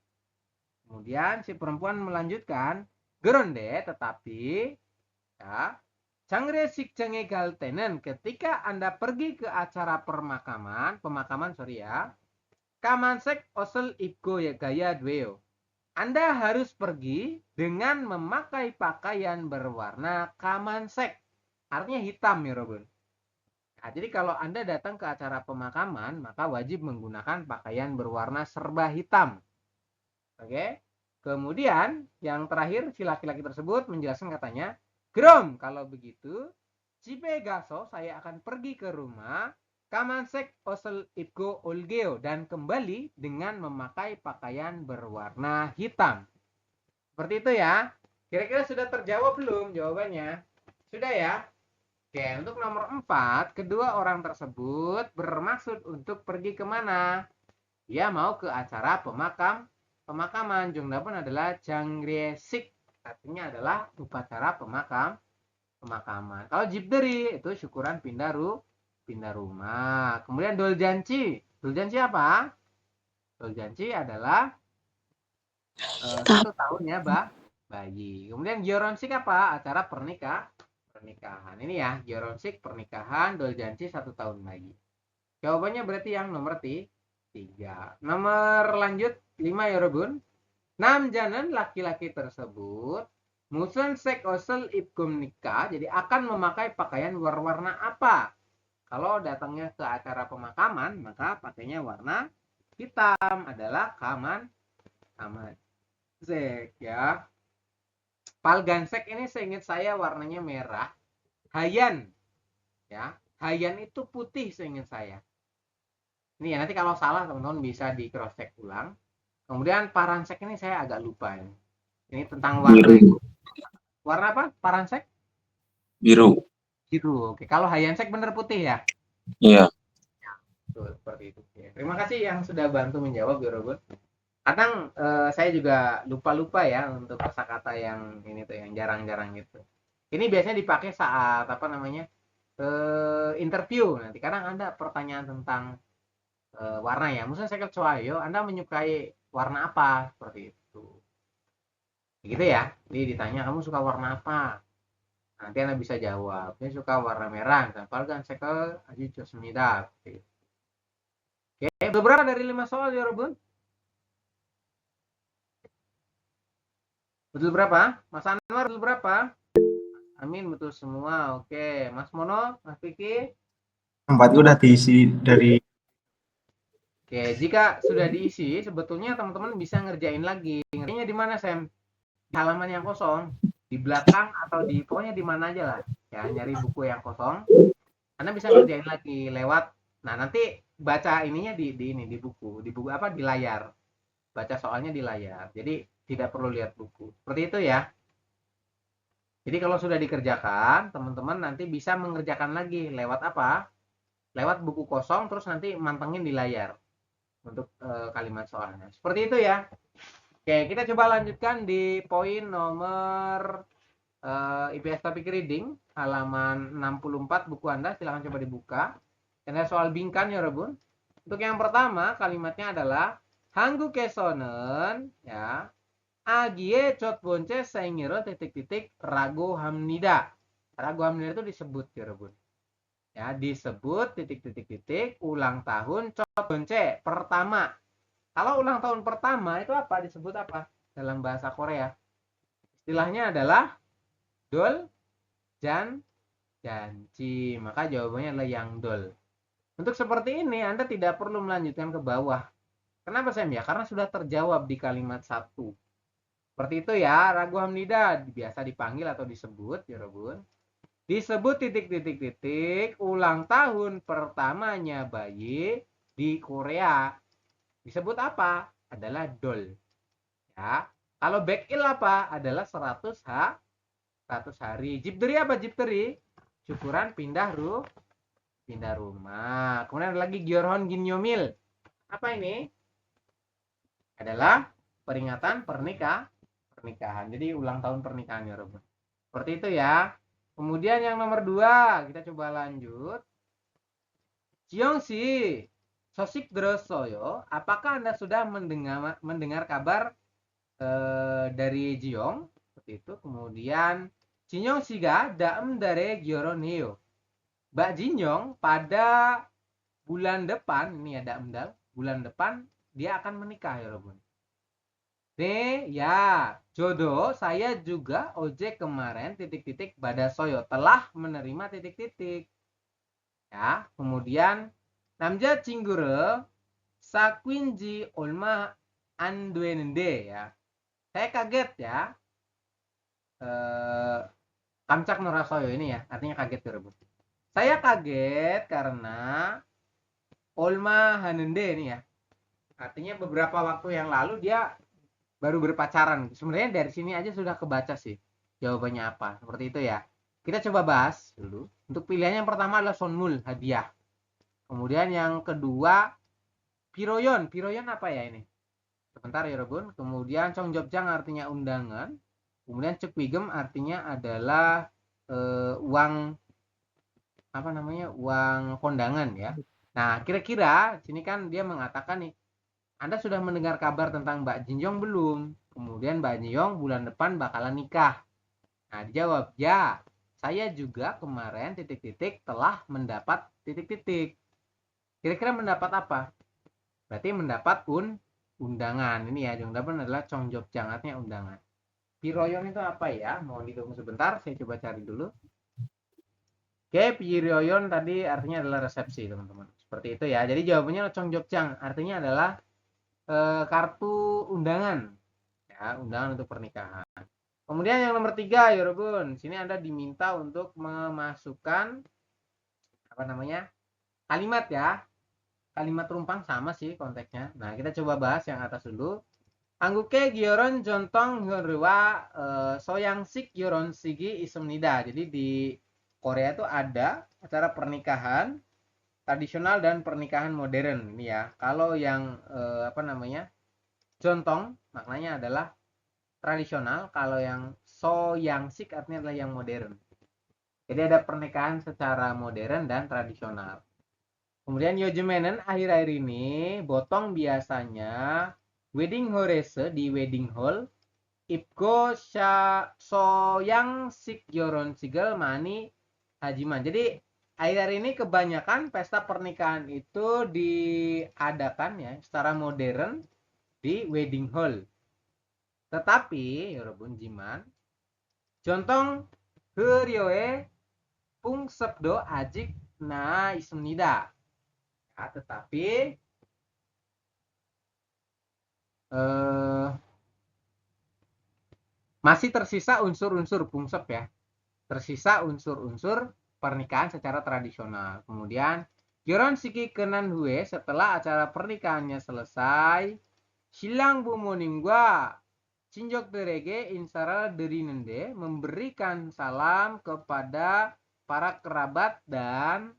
S1: Kemudian si perempuan melanjutkan, 그런데 tetapi, ya, 장례식장에 갈 때는, ketika Anda pergi ke acara pemakaman ya, 까만색 옷을 입고 가야 돼요. Anda harus pergi dengan memakai pakaian berwarna 까만색. Artinya hitam ya, Robun. Nah, jadi kalau Anda datang ke acara pemakaman, maka wajib menggunakan pakaian berwarna serba hitam. Oke. Kemudian yang terakhir si laki-laki tersebut menjelaskan katanya, "Grom, kalau begitu, Cipe gaso saya akan pergi ke rumah Kamansek osel itgo olgeo dan kembali dengan memakai pakaian berwarna hitam." Seperti itu ya. Kira-kira sudah terjawab belum jawabannya? Sudah ya? Oke, untuk nomor 4, kedua orang tersebut bermaksud untuk pergi kemana? Dia mau ke acara pemakaman. Jongnapun adalah Jangriesik, artinya adalah upacara pemakaman. Kalau Jibderi itu syukuran pindah rumah. Kemudian Doljanci apa? Doljanci adalah 1 tahun ya, bayi. Kemudian Gioronsik apa? Acara pernikahan. Ini ya, Gioronsik pernikahan, Doljanci 1 tahun lagi. Jawabannya berarti yang nomor 3. Nomor lanjut 5 ya, Robun. Namjanan laki-laki tersebut musun sek osel ibkum nikah, jadi akan memakai pakaian berwarna apa? Kalau datangnya ke acara pemakaman, maka pakainya warna hitam, adalah kaman sek ya. Palgansek ini seingat saya warnanya merah. Hayan ya. Hayan itu putih seingat saya. Ini ya, nanti kalau salah teman-teman bisa di cross check ulang. Kemudian paransek ini saya agak lupa ini. Ini tentang warna.
S6: Biru.
S1: Warna apa? Paransek?
S6: Biru.
S1: Biru. Oke, kalau hayansek bener putih ya?
S6: Iya.
S1: Betul, seperti itu. Oke. Terima kasih yang sudah bantu menjawab, Yorobun. Kadang saya juga lupa-lupa ya untuk kosakata yang ini tuh yang jarang-jarang gitu. Ini biasanya dipakai saat apa namanya interview. Nanti kadang ada pertanyaan tentang warna ya. Misalnya saya kecuali, Anda menyukai warna apa? Seperti itu. Gitu ya. Jadi ditanya kamu suka warna apa? Nanti Anda bisa jawab. Saya suka warna merah. Misalkan saya ke aji josmida. Oke, beberapa dari 5 soal ya, Robun? Betul berapa? Mas Anwar betul berapa? Amin betul semua. Oke, Mas Mono, Mas Vicky.
S8: 4 udah diisi dari.
S1: Oke, jika sudah diisi, sebetulnya teman-teman bisa ngerjain lagi. Ngerjainnya di mana, Sam? Di halaman yang kosong, di belakang atau di pokoknya di mana aja lah. Ya, nyari buku yang kosong. Anda bisa ngerjain lagi lewat. Nah, nanti baca ininya di buku apa di layar. Baca soalnya di layar. Jadi tidak perlu lihat buku. Seperti itu ya. Jadi kalau sudah dikerjakan, teman-teman nanti bisa mengerjakan lagi lewat apa? Lewat buku kosong, terus nanti mantengin di layar untuk kalimat soalnya. Seperti itu ya. Oke, kita coba lanjutkan di poin nomor IPS Topic Reading, halaman 64 buku Anda. Silahkan coba dibuka. Ada soal bingkan ya, Rebun. Untuk yang pertama, kalimatnya adalah Hanggukesonen, ya. Agie cot bonce saingiro titik-titik rago hamnida. Rago hamnida itu disebut ya, Rebun. Ya, disebut titik-titik-titik ulang tahun cot bonce pertama. Kalau ulang tahun pertama itu apa? Disebut apa dalam bahasa Korea? Istilahnya adalah dol janji. Maka jawabannya adalah yang dol. Untuk seperti ini Anda tidak perlu melanjutkan ke bawah. Kenapa, Sam? Ya, karena sudah terjawab di kalimat 1. Seperti itu ya, ragu hamnida biasa dipanggil atau disebut, ya Robun. Disebut titik-titik-titik ulang tahun pertamanya bayi di Korea. Disebut apa? Adalah dol. Ya. Kalau back-il apa? Adalah 100 hari. Jibderi apa jibderi? Syukuran pindah rumah. Kemudian ada lagi Gyorhon Ginyomil. Apa ini? Adalah peringatan pernikahan. Jadi ulang tahun pernikahan ya, Robun. Seperti itu ya. Kemudian yang nomor 2, kita coba lanjut. Jiongsi, sosik drosoyo. Apakah Anda sudah mendengar kabar dari Jiong? Seperti itu. Kemudian Jinyongsiga daem dare gyoroneo. Mbak Jinyong pada bulan depan, ini ada emdal, bulan depan dia akan menikah ya, Robun. Ya, jodoh saya juga ojek kemarin titik-titik badasoyo telah menerima titik-titik. Ya, kemudian 남자 친구를 사귄 지 얼마 안 되는데 ya. Saya kaget ya. Kamcak nurasoyo ini ya, artinya kaget yorobu. Saya kaget karena Olma Hanende ini ya. Artinya beberapa waktu yang lalu dia baru berpacaran. Sebenarnya dari sini aja sudah kebaca sih jawabannya apa. Seperti itu ya. Kita coba bahas dulu. Untuk pilihan yang pertama adalah sonmul, hadiah. Kemudian yang kedua piroyon. Piroyon apa ya ini? Sebentar ya Rebun. Kemudian congjobjang artinya undangan. Kemudian cekwigem artinya adalah uang apa namanya? Uang kondangan ya. Nah, kira-kira sini kan dia mengatakan nih, Anda sudah mendengar kabar tentang Mbak Jinjong belum? Kemudian Mbak Jinjong bulan depan bakalan nikah. Nah, dijawab, ya, saya juga kemarin titik-titik telah mendapat titik-titik. Kira-kira mendapat apa? Berarti mendapat undangan. Ini ya, jawaban adalah congjobjang, artinya undangan. Piroyon itu apa ya? Mohon ditunggu sebentar, saya coba cari dulu. Oke, piroyon tadi artinya adalah resepsi, teman-teman. Seperti itu ya. Jadi jawabannya congjobjang, artinya adalah kartu undangan. Ya, undangan untuk pernikahan. Kemudian yang nomor 3, Yorobun. Sini Anda diminta untuk memasukkan apa namanya? Kalimat ya. Kalimat rumpang sama sih konteksnya. Nah, kita coba bahas yang atas dulu. 한국의 결혼 전통 흐르와 소양식 결혼식이 있습니다. Jadi di Korea itu ada acara pernikahan tradisional dan pernikahan modern ini ya. Kalau yang apa namanya? Jontong maknanya adalah tradisional, kalau yang soyangsik artinya adalah yang modern. Jadi ada pernikahan secara modern dan tradisional. Kemudian 요즘에는 akhir-akhir ini botong biasanya wedding hall에서 di wedding hall 입고 soyangsik 결혼식을 많이 hajiman. Jadi akhir-akhir ini kebanyakan pesta pernikahan itu diadakan ya secara modern di wedding hall. Tetapi 여러분 jiman 전통 흐려의 풍습도 아직 나 있습니다. Ya, tetapi masih tersisa unsur-unsur pungsep ya. Tersisa unsur-unsur pernikahan secara tradisional. Kemudian 결혼식이 끝난 후에 setelah acara pernikahannya selesai, 신랑 부모님과 친족들에게 인사를 드리는데 memberikan salam kepada para kerabat dan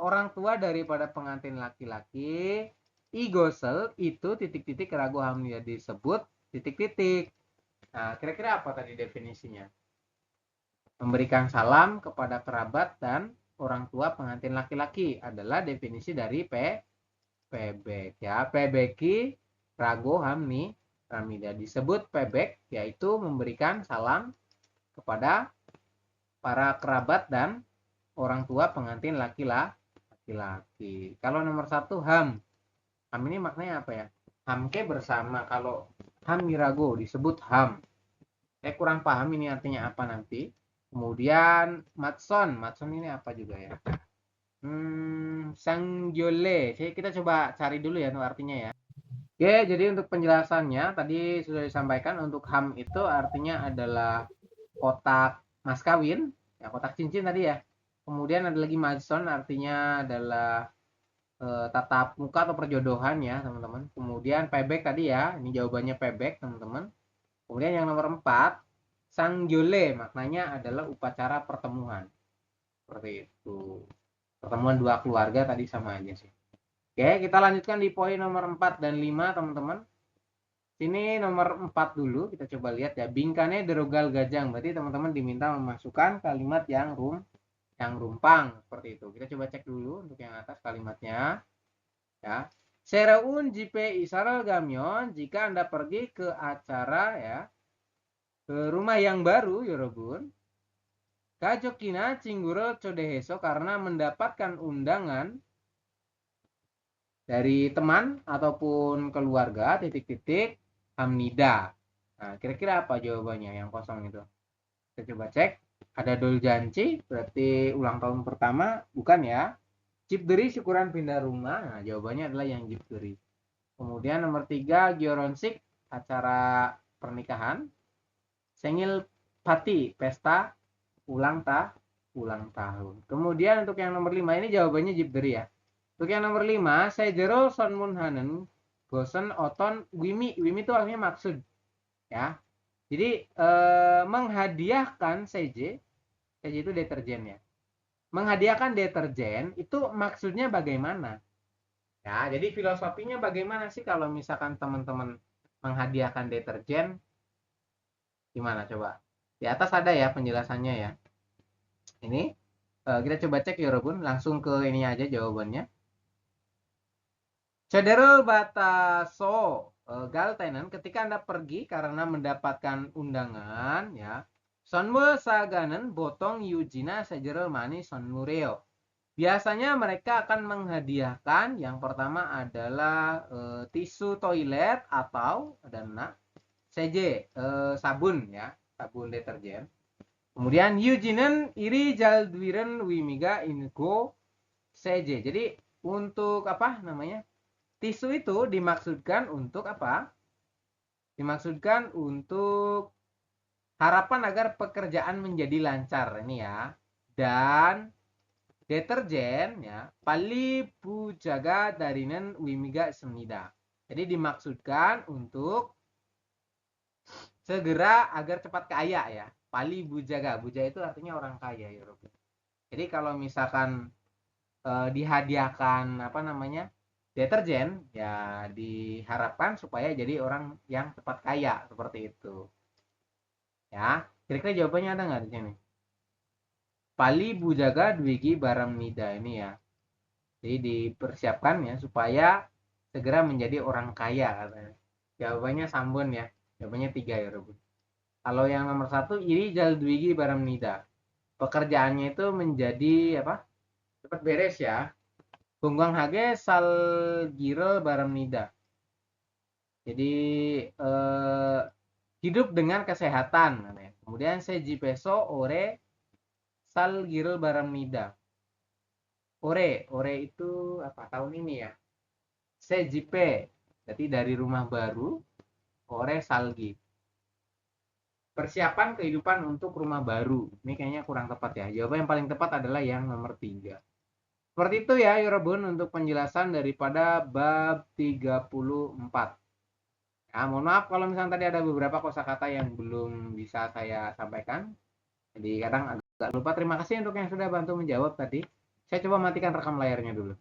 S1: orang tua daripada pengantin laki-laki. Igosel itu titik-titik ragu hamil disebut titik-titik. Nah, kira-kira apa tadi definisinya? Memberikan salam kepada kerabat dan orang tua pengantin laki-laki adalah definisi dari pebek ya. Pebeki ragu hamil disebut pebek, yaitu memberikan salam kepada para kerabat dan orang tua pengantin laki-laki. Kalau nomor 1 ham. Ham ini maknanya apa ya? Hamke bersama. Kalau ham mirago disebut ham. Saya kurang paham ini artinya apa nanti. Kemudian matson. Matson ini apa juga ya? Sangyole. Kita coba cari dulu ya artinya ya. Oke, jadi untuk penjelasannya tadi sudah disampaikan, untuk ham itu artinya adalah kotak mas kawin, ya kotak cincin tadi ya. Kemudian ada lagi matson, artinya adalah tatap muka atau perjodohan ya teman-teman. Kemudian pebek tadi ya, ini jawabannya pebek teman-teman. Kemudian yang nomor 4, sangyole, maknanya adalah upacara pertemuan. Seperti itu. Pertemuan dua keluarga tadi sama aja sih. Oke, kita lanjutkan di poin nomor 4 dan 5 teman-teman. Sini nomor 4 dulu, kita coba lihat ya. Bingkane derogal gajang, berarti teman-teman diminta memasukkan kalimat yang rumpang seperti itu. Kita coba cek dulu untuk yang atas kalimatnya. Ya. Seraun jipe isaral gamyon, jika Anda pergi ke acara ya, ke rumah yang baru yorobun. Kajokina cingguro codeheso, karena mendapatkan undangan dari teman ataupun keluarga titik-titik hamnida. Nah, kira-kira apa jawabannya yang kosong itu? Kita coba cek. Ada doljanci, berarti ulang tahun pertama, bukan ya. Cipderi syukuran pindah rumah, nah jawabannya adalah yang Cipderi. Kemudian nomor 3, Gioronsik, acara pernikahan. Sengil Pati, pesta ulang tahun. Kemudian untuk yang nomor 5 ini jawabannya Cipderi ya. Untuk yang nomor 5, Sejero Sonmunhanen, Gosen Oton Wimi. Wimi itu artinya maksud ya. Jadi menghadiahkan CJ itu deterjen ya. Menghadiahkan deterjen itu maksudnya bagaimana? Ya, jadi filosofinya bagaimana sih kalau misalkan teman-teman menghadiahkan deterjen? Gimana coba? Di atas ada ya penjelasannya ya. Ini kita coba cek ya Robun, langsung ke ini aja jawabannya. Cederel bataso galtenen, ketika Anda pergi karena mendapatkan undangan ya. Sonmu saganen botong yujina sejerel mani sonmureo. Biasanya mereka akan menghadiahkan yang pertama adalah tisu toilet atau dana CJ sabun ya, sabun deterjen. Kemudian yujinen iri jaldwiren wimiga ingo CJ. Jadi untuk apa namanya? Tisu itu dimaksudkan untuk apa? Dimaksudkan untuk harapan agar pekerjaan menjadi lancar ini ya. Dan deterjen ya, pali bujaga darinen wimiga semida. Jadi dimaksudkan untuk segera agar cepat kaya ya. Pali bujaga, buja itu artinya orang kaya ya. Jadi kalau misalkan dihadiahkan apa namanya? Deterjen ya diharapkan supaya jadi orang yang cepat kaya seperti itu. Ya, kira-kira jawabannya ada nggak di sini? Pali bujaga dwigi baram nida ini ya. Jadi dipersiapkan ya supaya segera menjadi orang kaya katanya. Jawabannya sambun ya. Jawabannya 3 ya, Robun. Kalau yang nomor 1 iri jal dwigi baram nida. Pekerjaannya itu menjadi apa? Cepat beres ya. Gonggang hage sal girel baram nida. Jadi hidup dengan kesehatan. Kemudian seji peso ore sal girel baram nida. Ore itu apa tahun ini ya? Sejipe, berarti dari rumah baru. Ore salgi. Persiapan kehidupan untuk rumah baru. Ini kayaknya kurang tepat ya. Jawaban yang paling tepat adalah yang nomor 3. Seperti itu ya Yorobun untuk penjelasan daripada bab 34. Ya, mohon maaf kalau misalnya tadi ada beberapa kosakata yang belum bisa saya sampaikan. Jadi kadang agak lupa. Terima kasih untuk yang sudah bantu menjawab tadi. Saya coba matikan rekam layarnya dulu.